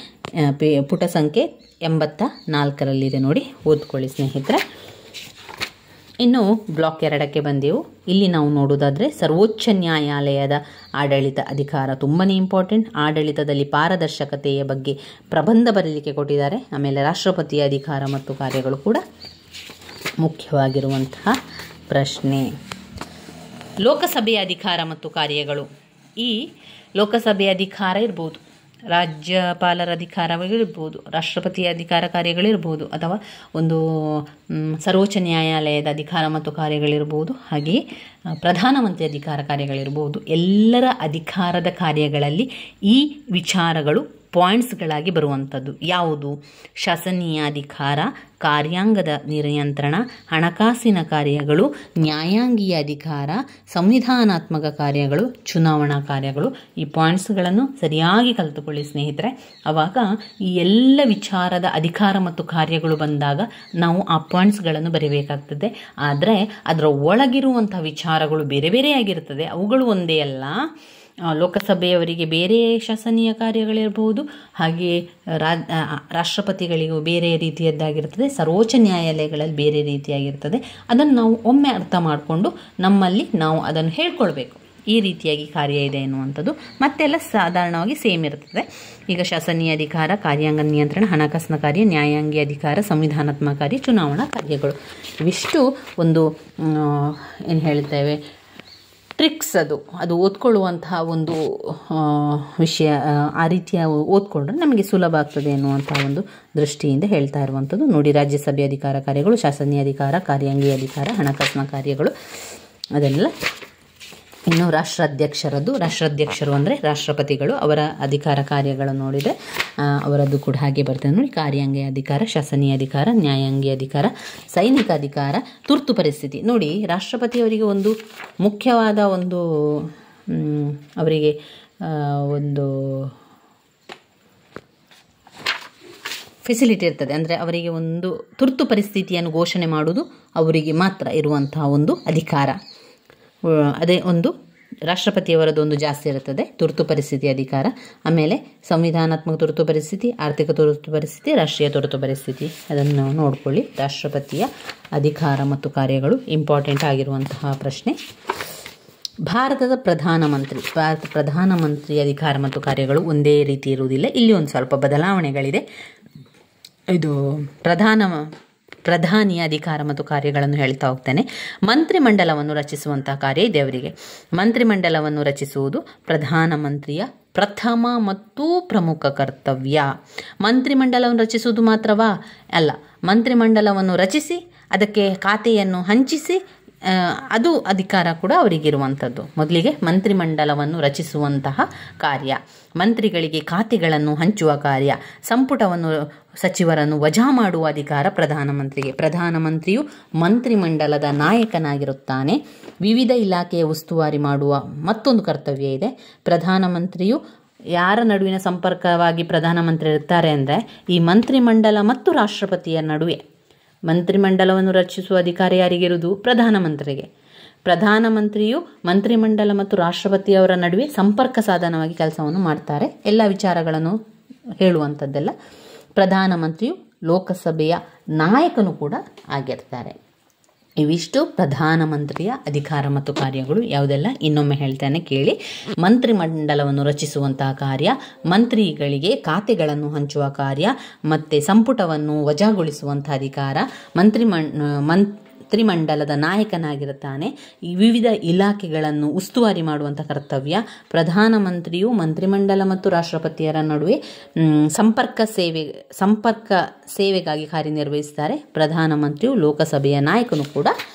ಪುಟ ಸಂಖ್ಯೆ 84ರಲ್ಲಿದೆ ನೋಡಿ, ಓದ್ಕೊಳ್ಳಿ ಸ್ನೇಹಿತರೆ. ಇನ್ನು ಬ್ಲಾಕ್ 2ಕ್ಕೆ ಬಂದೆವು. ಇಲ್ಲಿ ನಾವು ನೋಡೋದಾದರೆ ಸರ್ವೋಚ್ಚ ನ್ಯಾಯಾಲಯದ ಆಡಳಿತ ಅಧಿಕಾರ ತುಂಬಾ ಇಂಪಾರ್ಟೆಂಟ್. ಆಡಳಿತದಲ್ಲಿ ಪಾರದರ್ಶಕತೆಯ ಬಗ್ಗೆ ಪ್ರಬಂಧ ಬರೀಲಿಕ್ಕೆ ಕೊಟ್ಟಿದ್ದಾರೆ. ಆಮೇಲೆ ರಾಷ್ಟ್ರಪತಿಯ ಅಧಿಕಾರ ಮತ್ತು ಕಾರ್ಯಗಳು ಕೂಡ ಮುಖ್ಯವಾಗಿರುವಂತಹ ಪ್ರಶ್ನೆ. ಲೋಕಸಭೆಯ ಅಧಿಕಾರ ಮತ್ತು ಕಾರ್ಯಗಳು. ಈ ಲೋಕಸಭೆಯ ಅಧಿಕಾರ ಇರ್ಬೋದು, ರಾಜ್ಯಪಾಲರ ಅಧಿಕಾರಗಳಿರ್ಬೋದು, ರಾಷ್ಟ್ರಪತಿಯ ಅಧಿಕಾರ ಕಾರ್ಯಗಳಿರ್ಬೋದು, ಅಥವಾ ಒಂದು ಸರ್ವೋಚ್ಚ ನ್ಯಾಯಾಲಯದ ಅಧಿಕಾರ ಮತ್ತು ಕಾರ್ಯಗಳಿರ್ಬೋದು, ಹಾಗೆಯೇ ಪ್ರಧಾನಮಂತ್ರಿ ಅಧಿಕಾರ ಕಾರ್ಯಗಳಿರ್ಬೋದು. ಎಲ್ಲರ ಅಧಿಕಾರದ ಕಾರ್ಯಗಳಲ್ಲಿ ಈ ವಿಚಾರಗಳು ಪಾಯಿಂಟ್ಸ್ಗಳಾಗಿ ಬರುವಂಥದ್ದು. ಯಾವುದು? ಶಾಸನೀಯ ಅಧಿಕಾರ, ಕಾರ್ಯಾಂಗದ ನಿಯಂತ್ರಣ, ಹಣಕಾಸಿನ ಕಾರ್ಯಗಳು, ನ್ಯಾಯಾಂಗೀಯ ಅಧಿಕಾರ, ಸಂವಿಧಾನಾತ್ಮಕ ಕಾರ್ಯಗಳು, ಚುನಾವಣಾ ಕಾರ್ಯಗಳು. ಈ ಪಾಯಿಂಟ್ಸ್ಗಳನ್ನು ಸರಿಯಾಗಿ ಕಲಿತುಕೊಳ್ಳಿ ಸ್ನೇಹಿತರೆ. ಆವಾಗ ಈ ಎಲ್ಲ ವಿಚಾರದ ಅಧಿಕಾರ ಮತ್ತು ಕಾರ್ಯಗಳು ಬಂದಾಗ ನಾವು ಆ ಪಾಯಿಂಟ್ಸ್ಗಳನ್ನು ಬರೀಬೇಕಾಗ್ತದೆ. ಆದರೆ ಅದರ ಒಳಗಿರುವಂಥ ವಿಚಾರಗಳು ಬೇರೆ ಬೇರೆಯಾಗಿರ್ತದೆ. ಅವುಗಳು ಒಂದೇ ಅಲ್ಲ. ಲೋಕಸಭೆಯವರಿಗೆ ಬೇರೆ ಶಾಸನೀಯ ಕಾರ್ಯಗಳಿರ್ಬೋದು, ಹಾಗೆಯೇ ರಾಷ್ಟ್ರಪತಿಗಳಿಗೂ ಬೇರೆ ರೀತಿಯದ್ದಾಗಿರ್ತದೆ, ಸರ್ವೋಚ್ಚ ನ್ಯಾಯಾಲಯಗಳಲ್ಲಿ ಬೇರೆ ರೀತಿಯಾಗಿರ್ತದೆ. ಅದನ್ನು ನಾವು ಒಮ್ಮೆ ಅರ್ಥ ಮಾಡಿಕೊಂಡು ನಮ್ಮಲ್ಲಿ ನಾವು ಅದನ್ನು ಹೇಳ್ಕೊಳ್ಬೇಕು, ಈ ರೀತಿಯಾಗಿ ಕಾರ್ಯ ಇದೆ ಎನ್ನುವಂಥದ್ದು. ಮತ್ತೆಲ್ಲ ಸಾಧಾರಣವಾಗಿ ಸೇಮ್ ಇರ್ತದೆ. ಈಗ ಶಾಸನೀಯ ಅಧಿಕಾರ, ಕಾರ್ಯಾಂಗ ನಿಯಂತ್ರಣ, ಹಣಕಾಸಿನ ಕಾರ್ಯ, ನ್ಯಾಯಾಂಗೀಯ ಅಧಿಕಾರ, ಸಂವಿಧಾನಾತ್ಮಕ ಕಾರ್ಯ, ಚುನಾವಣಾ ಕಾರ್ಯಗಳು. ಇವಿಷ್ಟು ಒಂದು ಏನು ಹೇಳ್ತೇವೆ ಟ್ರಿಕ್ಸ್. ಅದು ಓದ್ಕೊಳ್ಳುವಂತಹ ಒಂದು ವಿಷಯ. ಆ ರೀತಿಯ ಓದ್ಕೊಂಡ್ರೆ ನಮಗೆ ಸುಲಭ ಆಗ್ತದೆ ಎನ್ನುವಂಥ ಒಂದು ದೃಷ್ಟಿಯಿಂದ ಹೇಳ್ತಾ ಇರುವಂಥದ್ದು. ನೋಡಿ, ರಾಜ್ಯಸಭೆ ಅಧಿಕಾರ ಕಾರ್ಯಗಳು, ಶಾಸನೀಯ ಅಧಿಕಾರ, ಕಾರ್ಯಾಂಗೀಯ ಅಧಿಕಾರ, ಹಣಕಾಸಿನ ಕಾರ್ಯಗಳು, ಅದೆಲ್ಲ. ಇನ್ನು ರಾಷ್ಟ್ರಾಧ್ಯಕ್ಷರು ಅಂದರೆ ರಾಷ್ಟ್ರಪತಿಗಳು, ಅವರ ಅಧಿಕಾರ ಕಾರ್ಯಗಳನ್ನು ನೋಡಿದರೆ ಅವರದ್ದು ಕೂಡ ಹಾಗೆ ಬರ್ತದೆ ನೋಡಿ. ಕಾರ್ಯಾಂಗೀಯ ಅಧಿಕಾರ, ಶಾಸನೀಯ ಅಧಿಕಾರ, ನ್ಯಾಯಾಂಗೀಯ ಅಧಿಕಾರ, ಸೈನಿಕ ಅಧಿಕಾರ, ತುರ್ತು ಪರಿಸ್ಥಿತಿ. ನೋಡಿ, ರಾಷ್ಟ್ರಪತಿಯವರಿಗೆ ಒಂದು ಮುಖ್ಯವಾದ ಒಂದು ಅವರಿಗೆ ಒಂದು ಫೆಸಿಲಿಟಿ ಇರ್ತದೆ. ಅಂದರೆ ಅವರಿಗೆ ಒಂದು ತುರ್ತು ಪರಿಸ್ಥಿತಿಯನ್ನು ಘೋಷಣೆ ಮಾಡುವುದು ಅವರಿಗೆ ಮಾತ್ರ ಇರುವಂತಹ ಒಂದು ಅಧಿಕಾರ. ಅದೇ ಒಂದು ರಾಷ್ಟ್ರಪತಿಯವರದ್ದು ಒಂದು ಜಾಸ್ತಿ ಇರುತ್ತದೆ, ತುರ್ತು ಪರಿಸ್ಥಿತಿ ಅಧಿಕಾರ. ಆಮೇಲೆ ಸಂವಿಧಾನಾತ್ಮಕ ತುರ್ತು ಪರಿಸ್ಥಿತಿ, ಆರ್ಥಿಕ ತುರ್ತು ಪರಿಸ್ಥಿತಿ, ರಾಷ್ಟ್ರೀಯ ತುರ್ತು ಪರಿಸ್ಥಿತಿ. ಅದನ್ನು ನೋಡ್ಕೊಳ್ಳಿ. ರಾಷ್ಟ್ರಪತಿಯ ಅಧಿಕಾರ ಮತ್ತು ಕಾರ್ಯಗಳು ಇಂಪಾರ್ಟೆಂಟ್ ಆಗಿರುವಂತಹ ಪ್ರಶ್ನೆ. ಭಾರತದ ಪ್ರಧಾನಮಂತ್ರಿ ಅಧಿಕಾರ ಮತ್ತು ಕಾರ್ಯಗಳು ಒಂದೇ ರೀತಿ ಇರುವುದಿಲ್ಲ. ಇಲ್ಲಿ ಒಂದು ಸ್ವಲ್ಪ ಬದಲಾವಣೆಗಳಿದೆ. ಇದು ಪ್ರಧಾನಿಯ ಅಧಿಕಾರ ಮತ್ತು ಕಾರ್ಯಗಳನ್ನು ಹೇಳ್ತಾ ಹೋಗ್ತೇನೆ. ಮಂತ್ರಿಮಂಡಲವನ್ನು ರಚಿಸುವಂತಹ ಕಾರ್ಯ ಇದೆ ಅವರಿಗೆ. ಮಂತ್ರಿಮಂಡಲವನ್ನು ರಚಿಸುವುದು ಪ್ರಧಾನಮಂತ್ರಿಯ ಪ್ರಥಮ ಮತ್ತು ಪ್ರಮುಖ ಕರ್ತವ್ಯ. ಮಂತ್ರಿಮಂಡಲವನ್ನು ರಚಿಸುವುದು ಮಾತ್ರವಾ? ಅಲ್ಲ, ಮಂತ್ರಿಮಂಡಲವನ್ನು ರಚಿಸಿ ಅದಕ್ಕೆ ಖಾತೆಯನ್ನು ಹಂಚಿಸಿ ಅದು ಅಧಿಕಾರ ಕೂಡ ಅವರಿಗಿರುವಂಥದ್ದು. ಮೊದಲಿಗೆ ಮಂತ್ರಿಮಂಡಲವನ್ನು ರಚಿಸುವಂತಹ ಕಾರ್ಯ, ಮಂತ್ರಿಗಳಿಗೆ ಖಾತೆಗಳನ್ನು ಹಂಚುವ ಕಾರ್ಯ, ಸಂಪುಟವನ್ನು ಸಚಿವರನ್ನು ವಜಾ ಮಾಡುವ ಅಧಿಕಾರ ಪ್ರಧಾನಮಂತ್ರಿಗೆ. ಪ್ರಧಾನಮಂತ್ರಿಯು ಮಂತ್ರಿಮಂಡಲದ ನಾಯಕನಾಗಿರುತ್ತಾನೆ. ವಿವಿಧ ಇಲಾಖೆಯ ಉಸ್ತುವಾರಿ ಮಾಡುವ ಮತ್ತೊಂದು ಕರ್ತವ್ಯ ಇದೆ. ಪ್ರಧಾನಮಂತ್ರಿಯು ಯಾರ ನಡುವಿನ ಸಂಪರ್ಕವಾಗಿ ಪ್ರಧಾನಮಂತ್ರಿ ಇರ್ತಾರೆ ಅಂದರೆ ಈ ಮಂತ್ರಿಮಂಡಲ ಮತ್ತು ರಾಷ್ಟ್ರಪತಿಯ ನಡುವೆ. ಮಂತ್ರಿಮಂಡಲವನ್ನು ರಚಿಸುವ ಅಧಿಕಾರ ಯಾರಿಗಿರುವುದು? ಪ್ರಧಾನಮಂತ್ರಿಗೆ. ಪ್ರಧಾನಮಂತ್ರಿಯು ಮಂತ್ರಿಮಂಡಲ ಮತ್ತು ರಾಷ್ಟ್ರಪತಿಯವರ ನಡುವೆ ಸಂಪರ್ಕ ಸಾಧನವಾಗಿ ಕೆಲಸವನ್ನು ಮಾಡ್ತಾರೆ. ಎಲ್ಲ ವಿಚಾರಗಳನ್ನು ಹೇಳುವಂಥದ್ದೆಲ್ಲ. ಪ್ರಧಾನಮಂತ್ರಿಯು ಲೋಕಸಭೆಯ ನಾಯಕನು ಕೂಡ ಆಗಿರ್ತಾರೆ. ಇವಿಷ್ಟು ಪ್ರಧಾನಮಂತ್ರಿಯ ಅಧಿಕಾರ ಮತ್ತು ಕಾರ್ಯಗಳು. ಯಾವುದೆಲ್ಲ ಇನ್ನೊಮ್ಮೆ ಹೇಳ್ತೇನೆ ಕೇಳಿ. ಮಂತ್ರಿಮಂಡಲವನ್ನು ರಚಿಸುವಂತಹ ಕಾರ್ಯ, ಮಂತ್ರಿಗಳಿಗೆ ಖಾತೆಗಳನ್ನು ಹಂಚುವ ಕಾರ್ಯ, ಮತ್ತು ಸಂಪುಟವನ್ನು ವಜಾಗೊಳಿಸುವಂತಹ ಅಧಿಕಾರ, ಮಂತ್ರಿಮಂಡಲದ ನಾಯಕನಾಗಿರುತ್ತಾನೆ. ಈ ವಿವಿಧ ಇಲಾಖೆಗಳನ್ನು ಉಸ್ತುವಾರಿ ಮಾಡುವಂಥ ಕರ್ತವ್ಯ. ಪ್ರಧಾನಮಂತ್ರಿಯು ಮಂತ್ರಿಮಂಡಲ ಮತ್ತು ರಾಷ್ಟ್ರಪತಿಯರ ನಡುವೆ ಸಂಪರ್ಕ ಸೇವೆಗಾಗಿ ಕಾರ್ಯನಿರ್ವಹಿಸುತ್ತಾರೆ. ಪ್ರಧಾನಮಂತ್ರಿಯು ಲೋಕಸಭೆಯ ನಾಯಕನು ಕೂಡ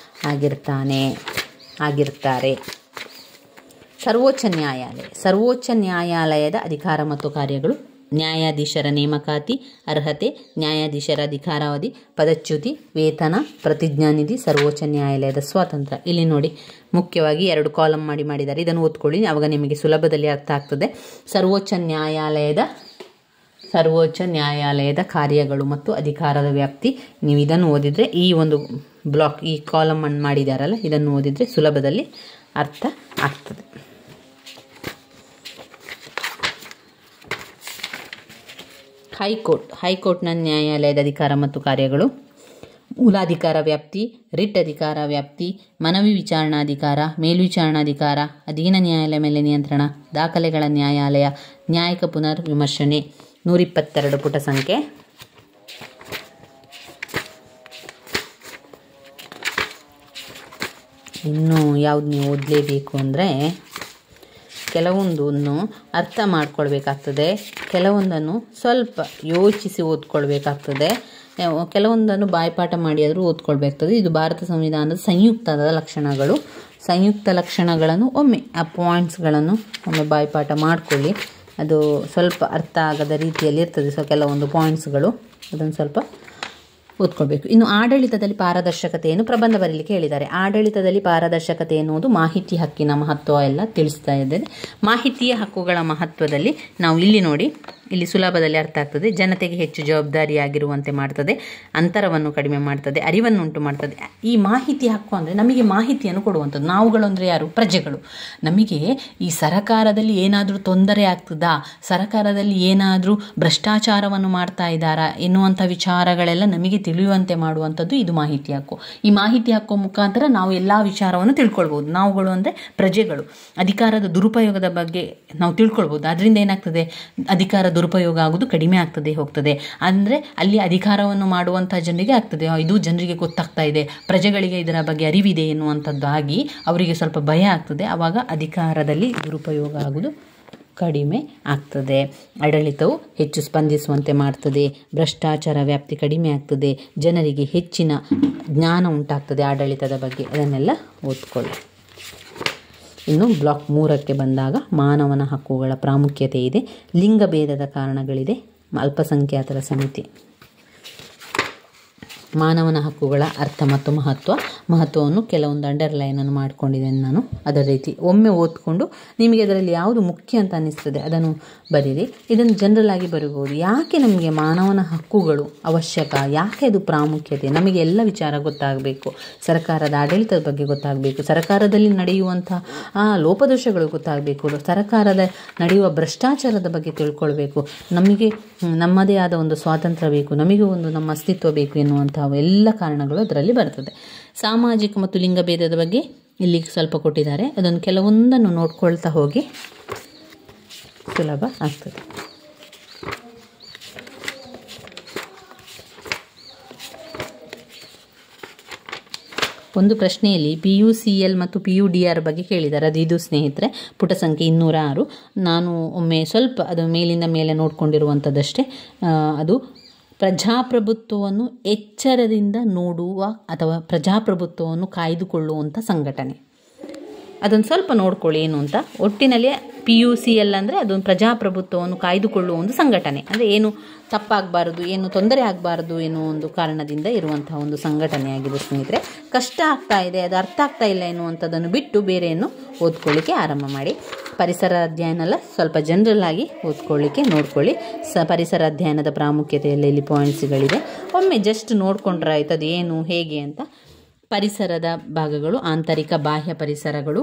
ಆಗಿರ್ತಾರೆ. ಸರ್ವೋಚ್ಚ ನ್ಯಾಯಾಲಯದ ಅಧಿಕಾರ ಮತ್ತು ಕಾರ್ಯಗಳು: ನ್ಯಾಯಾಧೀಶರ ನೇಮಕಾತಿ, ಅರ್ಹತೆ, ನ್ಯಾಯಾಧೀಶರ ಅಧಿಕಾರಾವಧಿ, ಪದಚ್ಯುತಿ, ವೇತನ, ಪ್ರತಿಜ್ಞಾನಿಧಿ, ಸರ್ವೋಚ್ಚ ನ್ಯಾಯಾಲಯದ ಸ್ವಾತಂತ್ರ್ಯ. ಇಲ್ಲಿ ನೋಡಿ, ಮುಖ್ಯವಾಗಿ 2 ಕಾಲಮ್ ಮಾಡಿದ್ದಾರೆ. ಇದನ್ನು ಓದ್ಕೊಳ್ಳಿ, ಆವಾಗ ನಿಮಗೆ ಸುಲಭದಲ್ಲಿ ಅರ್ಥ ಆಗ್ತದೆ. ಸರ್ವೋಚ್ಚ ನ್ಯಾಯಾಲಯದ ಕಾರ್ಯಗಳು ಮತ್ತು ಅಧಿಕಾರದ ವ್ಯಾಪ್ತಿ. ನೀವು ಇದನ್ನು ಓದಿದರೆ, ಈ ಒಂದು ಬ್ಲಾಕ್, ಈ ಕಾಲಮ್ ಅನ್ನು ಮಾಡಿದಾರಲ್ಲ, ಇದನ್ನು ಓದಿದರೆ ಸುಲಭದಲ್ಲಿ ಅರ್ಥ ಆಗ್ತದೆ. ಹೈಕೋರ್ಟ್ನ ನ್ಯಾಯಾಲಯದ ಅಧಿಕಾರ ಮತ್ತು ಕಾರ್ಯಗಳು: ಮೂಲಾಧಿಕಾರ ವ್ಯಾಪ್ತಿ, ರಿಟ್ ಅಧಿಕಾರ ವ್ಯಾಪ್ತಿ, ಮನವಿ ವಿಚಾರಣಾಧಿಕಾರ, ಮೇಲ್ವಿಚಾರಣಾಧಿಕಾರ, ಅಧೀನ ನ್ಯಾಯಾಲಯ ಮೇಲೆ ನಿಯಂತ್ರಣ, ದಾಖಲೆಗಳ ನ್ಯಾಯಾಲಯ, ನ್ಯಾಯಿಕ ಪುನರ್ ವಿಮರ್ಶನೆ. 122 ಪುಟ ಸಂಖ್ಯೆ. ಇನ್ನು ಯಾವ್ದು ನೀವು ಓದಲೇಬೇಕು ಅಂದರೆ, ಕೆಲವೊಂದನ್ನು ಅರ್ಥ ಮಾಡ್ಕೊಳ್ಬೇಕಾಗ್ತದೆ, ಕೆಲವೊಂದನ್ನು ಸ್ವಲ್ಪ ಯೋಚಿಸಿ ಓದ್ಕೊಳ್ಬೇಕಾಗ್ತದೆ, ಕೆಲವೊಂದನ್ನು ಬಾಯ್ಪಾಠ ಮಾಡಿ ಆದರೂ ಓದ್ಕೊಳ್ಬೇಕಾಗ್ತದೆ. ಇದು ಭಾರತ ಸಂವಿಧಾನದ ಸಂಯುಕ್ತ ಲಕ್ಷಣಗಳನ್ನು ಒಮ್ಮೆ ಆ ಪಾಯಿಂಟ್ಸ್ಗಳನ್ನು ಒಮ್ಮೆ ಬಾಯ್ಪಾಠ ಮಾಡಿಕೊಳ್ಳಿ. ಅದು ಸ್ವಲ್ಪ ಅರ್ಥ ಆಗದ ರೀತಿಯಲ್ಲಿ ಇರ್ತದೆ. ಕೆಲವೊಂದು ಪಾಯಿಂಟ್ಸ್ಗಳು ಅದನ್ನು ಸ್ವಲ್ಪ ಓದ್ಕೊಳ್ಬೇಕು. ಇನ್ನು ಆಡಳಿತದಲ್ಲಿ ಪಾರದರ್ಶಕತೆಯನ್ನು ಪ್ರಬಂಧ ಬರೀಲಿಕ್ಕೆ ಹೇಳಿದ್ದಾರೆ. ಆಡಳಿತದಲ್ಲಿ ಪಾರದರ್ಶಕತೆ ಎನ್ನುವುದು ಮಾಹಿತಿ ಹಕ್ಕಿನ ಮಹತ್ವ ಎಲ್ಲ ತಿಳಿಸ್ತಾ ಇದ್ದೇನೆ. ಮಾಹಿತಿಯ ಹಕ್ಕುಗಳ ಮಹತ್ವದಲ್ಲಿ ನಾವು ಇಲ್ಲಿ ನೋಡಿ, ಇಲ್ಲಿ ಸುಲಭದಲ್ಲಿ ಅರ್ಥ ಆಗ್ತದೆ. ಜನತೆಗೆ ಹೆಚ್ಚು ಜವಾಬ್ದಾರಿಯಾಗಿರುವಂತೆ ಮಾಡ್ತದೆ, ಅಂತರವನ್ನು ಕಡಿಮೆ ಮಾಡ್ತದೆ, ಅರಿವನ್ನುಂಟು ಮಾಡ್ತದೆ. ಈ ಮಾಹಿತಿ ಹಕ್ಕು ಅಂದರೆ ನಮಗೆ ಮಾಹಿತಿಯನ್ನು ಕೊಡುವಂಥದ್ದು. ನಾವುಗಳು ಅಂದರೆ ಯಾರು? ಪ್ರಜೆಗಳು. ನಮಗೆ ಈ ಸರಕಾರದಲ್ಲಿ ಏನಾದರೂ ತೊಂದರೆ ಆಗ್ತದಾ, ಸರಕಾರದಲ್ಲಿ ಏನಾದರೂ ಭ್ರಷ್ಟಾಚಾರವನ್ನು ಮಾಡ್ತಾ ಇದ್ದಾರಾ ಎನ್ನುವಂಥ ವಿಚಾರಗಳೆಲ್ಲ ನಮಗೆ ತಿಳಿಯುವಂತೆ ಮಾಡುವಂಥದ್ದು ಇದು ಮಾಹಿತಿ ಹಕ್ಕು. ಈ ಮಾಹಿತಿ ಹಕ್ಕು ಮುಖಾಂತರ ನಾವು ಎಲ್ಲ ವಿಚಾರವನ್ನು ತಿಳ್ಕೊಳ್ಬೋದು. ನಾವುಗಳು ಅಂದರೆ ಪ್ರಜೆಗಳು. ಅಧಿಕಾರದ ದುರುಪಯೋಗದ ಬಗ್ಗೆ ನಾವು ತಿಳ್ಕೊಳ್ಬೋದು. ಅದರಿಂದ ಏನಾಗ್ತದೆ? ಅಧಿಕಾರ ದುರುಪಯೋಗ ಆಗೋದು ಕಡಿಮೆ ಹೋಗ್ತದೆ. ಅಂದರೆ ಅಲ್ಲಿ ಅಧಿಕಾರವನ್ನು ಮಾಡುವಂಥ ಜನರಿಗೆ ಆಗ್ತದೆ, ಇದು ಜನರಿಗೆ ಗೊತ್ತಾಗ್ತಾ ಇದೆ, ಪ್ರಜೆಗಳಿಗೆ ಇದರ ಬಗ್ಗೆ ಅರಿವಿದೆ ಎನ್ನುವಂಥದ್ದಾಗಿ ಅವರಿಗೆ ಸ್ವಲ್ಪ ಭಯ ಆಗ್ತದೆ. ಆವಾಗ ಅಧಿಕಾರದಲ್ಲಿ ದುರುಪಯೋಗ ಆಗೋದು ಕಡಿಮೆ ಆಗ್ತದೆ. ಆಡಳಿತವು ಹೆಚ್ಚು ಸ್ಪಂದಿಸುವಂತೆ ಮಾಡ್ತದೆ, ಭ್ರಷ್ಟಾಚಾರ ವ್ಯಾಪ್ತಿ ಕಡಿಮೆ ಆಗ್ತದೆ, ಜನರಿಗೆ ಹೆಚ್ಚಿನ ಜ್ಞಾನ ಉಂಟಾಗ್ತದೆ ಆಡಳಿತದ ಬಗ್ಗೆ. ಅದನ್ನೆಲ್ಲ ಓದ್ಕೊಳ್ಳಿ. ಇನ್ನು ಬ್ಲಾಕ್ 3ಕ್ಕೆ ಬಂದಾಗ ಮಾನವನ ಹಕ್ಕುಗಳ ಪ್ರಾಮುಖ್ಯತೆ ಇದೆ, ಲಿಂಗಭೇದದ ಕಾರಣಗಳಿದೆ, ಅಲ್ಪಸಂಖ್ಯಾತರ ಸಮಿತಿ. ಮಾನವನ ಹಕ್ಕುಗಳ ಅರ್ಥ ಮತ್ತು ಮಹತ್ವವನ್ನು ಕೆಲವೊಂದು ಅಂಡರ್ಲೈನನ್ನು ಮಾಡ್ಕೊಂಡಿದ್ದೇನೆ ನಾನು. ಅದರ ರೀತಿ ಒಮ್ಮೆ ಓದ್ಕೊಂಡು ನಿಮಗೆ ಅದರಲ್ಲಿ ಯಾವುದು ಮುಖ್ಯ ಅಂತ ಅನ್ನಿಸ್ತದೆ ಅದನ್ನು ಬರೀರಿ. ಇದನ್ನು ಜನರಲ್ ಆಗಿ ಬರೀಬೋದು. ಯಾಕೆ ನಮಗೆ ಮಾನವನ ಹಕ್ಕುಗಳು ಅವಶ್ಯಕ, ಯಾಕೆ ಅದು ಪ್ರಾಮುಖ್ಯತೆ, ನಮಗೆ ಎಲ್ಲ ವಿಚಾರ ಗೊತ್ತಾಗಬೇಕು. ಸರ್ಕಾರದ ಆಡಳಿತದ ಬಗ್ಗೆ ಗೊತ್ತಾಗಬೇಕು, ಸರ್ಕಾರದಲ್ಲಿ ನಡೆಯುವಂಥ ಲೋಪದೋಷಗಳು ಗೊತ್ತಾಗಬೇಕು, ಸರ್ಕಾರದ ನಡೆಯುವ ಭ್ರಷ್ಟಾಚಾರದ ಬಗ್ಗೆ ತಿಳ್ಕೊಳ್ಬೇಕು, ನಮಗೆ ನಮ್ಮದೇ ಆದ ಒಂದು ಸ್ವಾತಂತ್ರ್ಯ ಬೇಕು, ನಮಗೆ ಒಂದು ನಮ್ಮ ಅಸ್ತಿತ್ವ ಬೇಕು ಎನ್ನುವಂಥ ಎಲ್ಲ ಕಾರಣಗಳು ಅದರಲ್ಲಿ ಬರ್ತದೆ. ಸಾಮಾಜಿಕ ಮತ್ತು ಲಿಂಗಭೇದದ ಬಗ್ಗೆ ಇಲ್ಲಿ ಸ್ವಲ್ಪ ಕೊಟ್ಟಿದ್ದಾರೆ. ಅದನ್ನು ಕೆಲವೊಂದನ್ನು ನೋಡ್ಕೊಳ್ತಾ ಹೋಗಿ, ಸುಲಭ ಆಗ್ತದೆ. ಒಂದು ಪ್ರಶ್ನೆಯಲ್ಲಿ PUCL ಮತ್ತು PUDR ಬಗ್ಗೆ ಕೇಳಿದ್ದಾರೆ. ಇದು ಸ್ನೇಹಿತರೆ ಪುಟ ಸಂಖ್ಯೆ 206. ನಾನು ಒಮ್ಮೆ ಸ್ವಲ್ಪ ಅದು ಮೇಲಿಂದ ಮೇಲೆ ನೋಡ್ಕೊಂಡಿರುವಂಥದ್ದಷ್ಟೇ. ಅದು ಪ್ರಜಾಪ್ರಭುತ್ವವನ್ನು ಎಚ್ಚರದಿಂದ ನೋಡುವ ಅಥವಾ ಪ್ರಜಾಪ್ರಭುತ್ವವನ್ನು ಕಾಯ್ದುಕೊಳ್ಳುವಂಥ ಸಂಘಟನೆ. ಅದನ್ನು ಸ್ವಲ್ಪ ನೋಡ್ಕೊಳ್ಳಿ ಏನು ಅಂತ. ಒಟ್ಟಿನಲ್ಲಿ PUCL ಅಂದರೆ ಅದೊಂದು ಪ್ರಜಾಪ್ರಭುತ್ವವನ್ನು ಕಾಯ್ದುಕೊಳ್ಳುವ ಒಂದು ಸಂಘಟನೆ. ಅಂದರೆ ಏನು ತಪ್ಪಾಗಬಾರದು, ಏನು ತೊಂದರೆ ಆಗಬಾರದು ಎನ್ನುವ ಒಂದು ಕಾರಣದಿಂದ ಇರುವಂತಹ ಒಂದು ಸಂಘಟನೆಯಾಗಿದೆ ಸ್ನೇಹಿತರೆ. ಕಷ್ಟ ಆಗ್ತಾ ಇದೆ, ಅದು ಅರ್ಥ ಆಗ್ತಾ ಇಲ್ಲ ಎನ್ನುವಂಥದ್ದನ್ನು ಬಿಟ್ಟು ಬೇರೆಯನ್ನು ಓದ್ಕೊಳ್ಳಿಕ್ಕೆ ಆರಂಭ ಮಾಡಿ. ಪರಿಸರ ಅಧ್ಯಯನ ಎಲ್ಲ ಸ್ವಲ್ಪ ಜನರಲ್ ಆಗಿ ಓದ್ಕೊಳ್ಳಿಕ್ಕೆ ನೋಡ್ಕೊಳ್ಳಿ. ಪರಿಸರ ಅಧ್ಯಯನದ ಪ್ರಾಮುಖ್ಯತೆಯಲ್ಲಿ ಇಲ್ಲಿ ಪಾಯಿಂಟ್ಸ್ಗಳಿದೆ. ಒಮ್ಮೆ ಜಸ್ಟ್ ನೋಡ್ಕೊಂಡ್ರೆ ಆಯ್ತು ಅದು ಏನು ಹೇಗೆ ಅಂತ. ಪರಿಸರದ ಭಾಗಗಳು: ಆಂತರಿಕ ಬಾಹ್ಯ ಪರಿಸರಗಳು,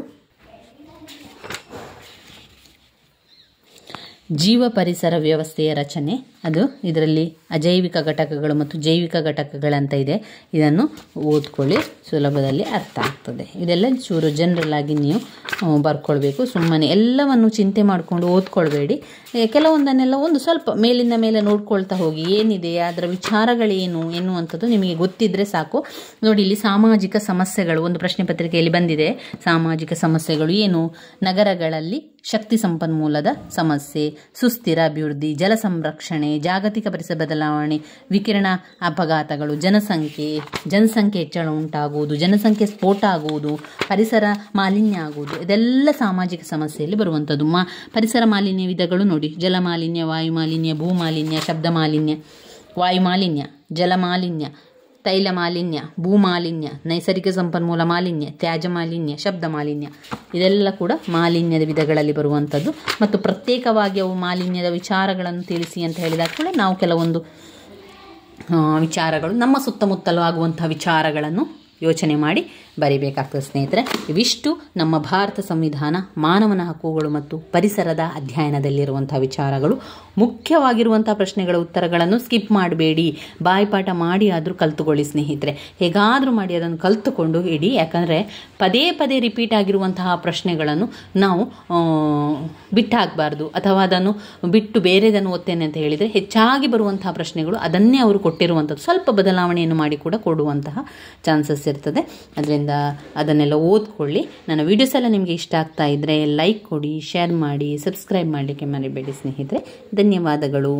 ಜೀವ ಪರಿಸರ ವ್ಯವಸ್ಥೆಯ ರಚನೆ, ಅದು ಇದರಲ್ಲಿ ಅಜೈವಿಕ ಘಟಕಗಳು ಮತ್ತು ಜೈವಿಕ ಘಟಕಗಳಂತ ಇದೆ. ಇದನ್ನು ಓದ್ಕೊಳ್ಳಿ, ಸುಲಭದಲ್ಲಿ ಅರ್ಥ ಆಗ್ತದೆ. ಇದೆಲ್ಲ ಚೂರು ಜನರಲ್ ಆಗಿ ನೀವು ಬರ್ಕೊಳ್ಬೇಕು. ಸುಮ್ಮನೆ ಎಲ್ಲವನ್ನು ಚಿಂತೆ ಮಾಡಿಕೊಂಡು ಓದ್ಕೊಳ್ಬೇಡಿ. ಕೆಲವೊಂದನ್ನೆಲ್ಲ ಒಂದು ಸ್ವಲ್ಪ ಮೇಲಿಂದ ಮೇಲೆ ನೋಡ್ಕೊಳ್ತಾ ಹೋಗಿ, ಏನಿದೆ ಅದರ ವಿಚಾರಗಳೇನು ಎನ್ನುವಂಥದ್ದು ನಿಮಗೆ ಗೊತ್ತಿದ್ದರೆ ಸಾಕು. ನೋಡಿ, ಇಲ್ಲಿ ಸಾಮಾಜಿಕ ಸಮಸ್ಯೆಗಳು ಒಂದು ಪ್ರಶ್ನೆ ಪತ್ರಿಕೆಯಲ್ಲಿ ಬಂದಿದೆ. ಸಾಮಾಜಿಕ ಸಮಸ್ಯೆಗಳು ಏನು? ನಗರಗಳಲ್ಲಿ ಶಕ್ತಿ ಸಂಪನ್ಮೂಲದ ಸಮಸ್ಯೆ, ಸುಸ್ಥಿರ ಅಭಿವೃದ್ಧಿ, ಜಲ ಸಂರಕ್ಷಣೆ, ಜಾಗತಿಕ ಪರಿಸರ ಬದಲಾವಣೆ, ವಿಕಿರಣ ಅಪಘಾತಗಳು, ಜನಸಂಖ್ಯೆ ಹೆಚ್ಚಳ ಉಂಟಾಗುವುದು, ಜನಸಂಖ್ಯೆ ಸ್ಫೋಟ ಆಗುವುದು, ಪರಿಸರ ಮಾಲಿನ್ಯ ಆಗುವುದು, ಇದೆಲ್ಲ ಸಾಮಾಜಿಕ ಸಮಸ್ಯೆಯಲ್ಲಿ ಬರುವಂಥದ್ದು. ಪರಿಸರ ಮಾಲಿನ್ಯ ವಿಧಗಳು ನೋಡಿ: ಜಲ ಮಾಲಿನ್ಯ, ವಾಯು ಮಾಲಿನ್ಯ, ಭೂ ಮಾಲಿನ್ಯ, ಶಬ್ದ ಮಾಲಿನ್ಯ, ವಾಯು ಮಾಲಿನ್ಯ, ಜಲ ಮಾಲಿನ್ಯ, ತೈಲ ಮಾಲಿನ್ಯ, ಭೂ ಮಾಲಿನ್ಯ, ನೈಸರ್ಗಿಕ ಸಂಪನ್ಮೂಲ ಮಾಲಿನ್ಯ, ತ್ಯಾಜ್ಯ ಮಾಲಿನ್ಯ, ಶಬ್ದ ಮಾಲಿನ್ಯ, ಇದೆಲ್ಲ ಕೂಡ ಮಾಲಿನ್ಯದ ವಿಧಗಳಲ್ಲಿ ಬರುವಂಥದ್ದು. ಮತ್ತು ಪ್ರತ್ಯೇಕವಾಗಿ ಅವು ಮಾಲಿನ್ಯದ ವಿಚಾರಗಳನ್ನು ತಿಳಿಸಿ ಅಂತ ಹೇಳಿದಾಗ ಕೂಡ ನಾವು ಕೆಲವೊಂದು ವಿಚಾರಗಳು, ನಮ್ಮ ಸುತ್ತಮುತ್ತಲೂ ಆಗುವಂಥ ವಿಚಾರಗಳನ್ನು ಯೋಚನೆ ಮಾಡಿ ಬರಿಬೇಕಾಗ್ತದೆ ಸ್ನೇಹಿತರೆ. ಇವಿಷ್ಟು ನಮ್ಮ ಭಾರತ ಸಂವಿಧಾನ, ಮಾನವನ ಹಕ್ಕುಗಳು ಮತ್ತು ಪರಿಸರದ ಅಧ್ಯಯನದಲ್ಲಿರುವಂಥ ವಿಚಾರಗಳು. ಮುಖ್ಯವಾಗಿರುವಂಥ ಪ್ರಶ್ನೆಗಳ ಉತ್ತರಗಳನ್ನು ಸ್ಕಿಪ್ ಮಾಡಬೇಡಿ, ಬಾಯಿಪಾಠ ಮಾಡಿ ಆದರೂ ಕಲ್ತುಕೊಳ್ಳಿ ಸ್ನೇಹಿತರೆ. ಹೇಗಾದರೂ ಮಾಡಿ ಅದನ್ನು ಕಲ್ತುಕೊಂಡು ಇಡಿ. ಯಾಕಂದರೆ ಪದೇ ಪದೇ ರಿಪೀಟ್ ಆಗಿರುವಂತಹ ಪ್ರಶ್ನೆಗಳನ್ನು ನಾವು ಬಿಟ್ಟಾಗಬಾರ್ದು, ಅಥವಾ ಅದನ್ನು ಬಿಟ್ಟು ಬೇರೆದನ್ನು ಓದ್ತೇನೆ ಅಂತ ಹೇಳಿದರೆ ಹೆಚ್ಚಾಗಿ ಬರುವಂತಹ ಪ್ರಶ್ನೆಗಳು ಅದನ್ನೇ ಅವರು ಕೊಟ್ಟಿರುವಂಥದ್ದು, ಸ್ವಲ್ಪ ಬದಲಾವಣೆಯನ್ನು ಮಾಡಿ ಕೂಡ ಕೊಡುವಂತಹ ಚಾನ್ಸಸ್ ಇರ್ತದೆ. ಅದರಿಂದ ಅದನ್ನೆಲ್ಲ ಓದ್ಕೊಳ್ಳಿ. ನನ್ನ ವಿಡಿಯೋಸ್ ಎಲ್ಲ ನಿಮಗೆ ಇಷ್ಟ ಆಗ್ತಾ ಇದ್ದರೆ ಲೈಕ್ ಕೊಡಿ, ಶೇರ್ ಮಾಡಿ, ಸಬ್ಸ್ಕ್ರೈಬ್ ಮಾಡಲಿಕ್ಕೆ ಮರಿಬೇಡಿ ಸ್ನೇಹಿತರೆ. ಧನ್ಯವಾದಗಳು.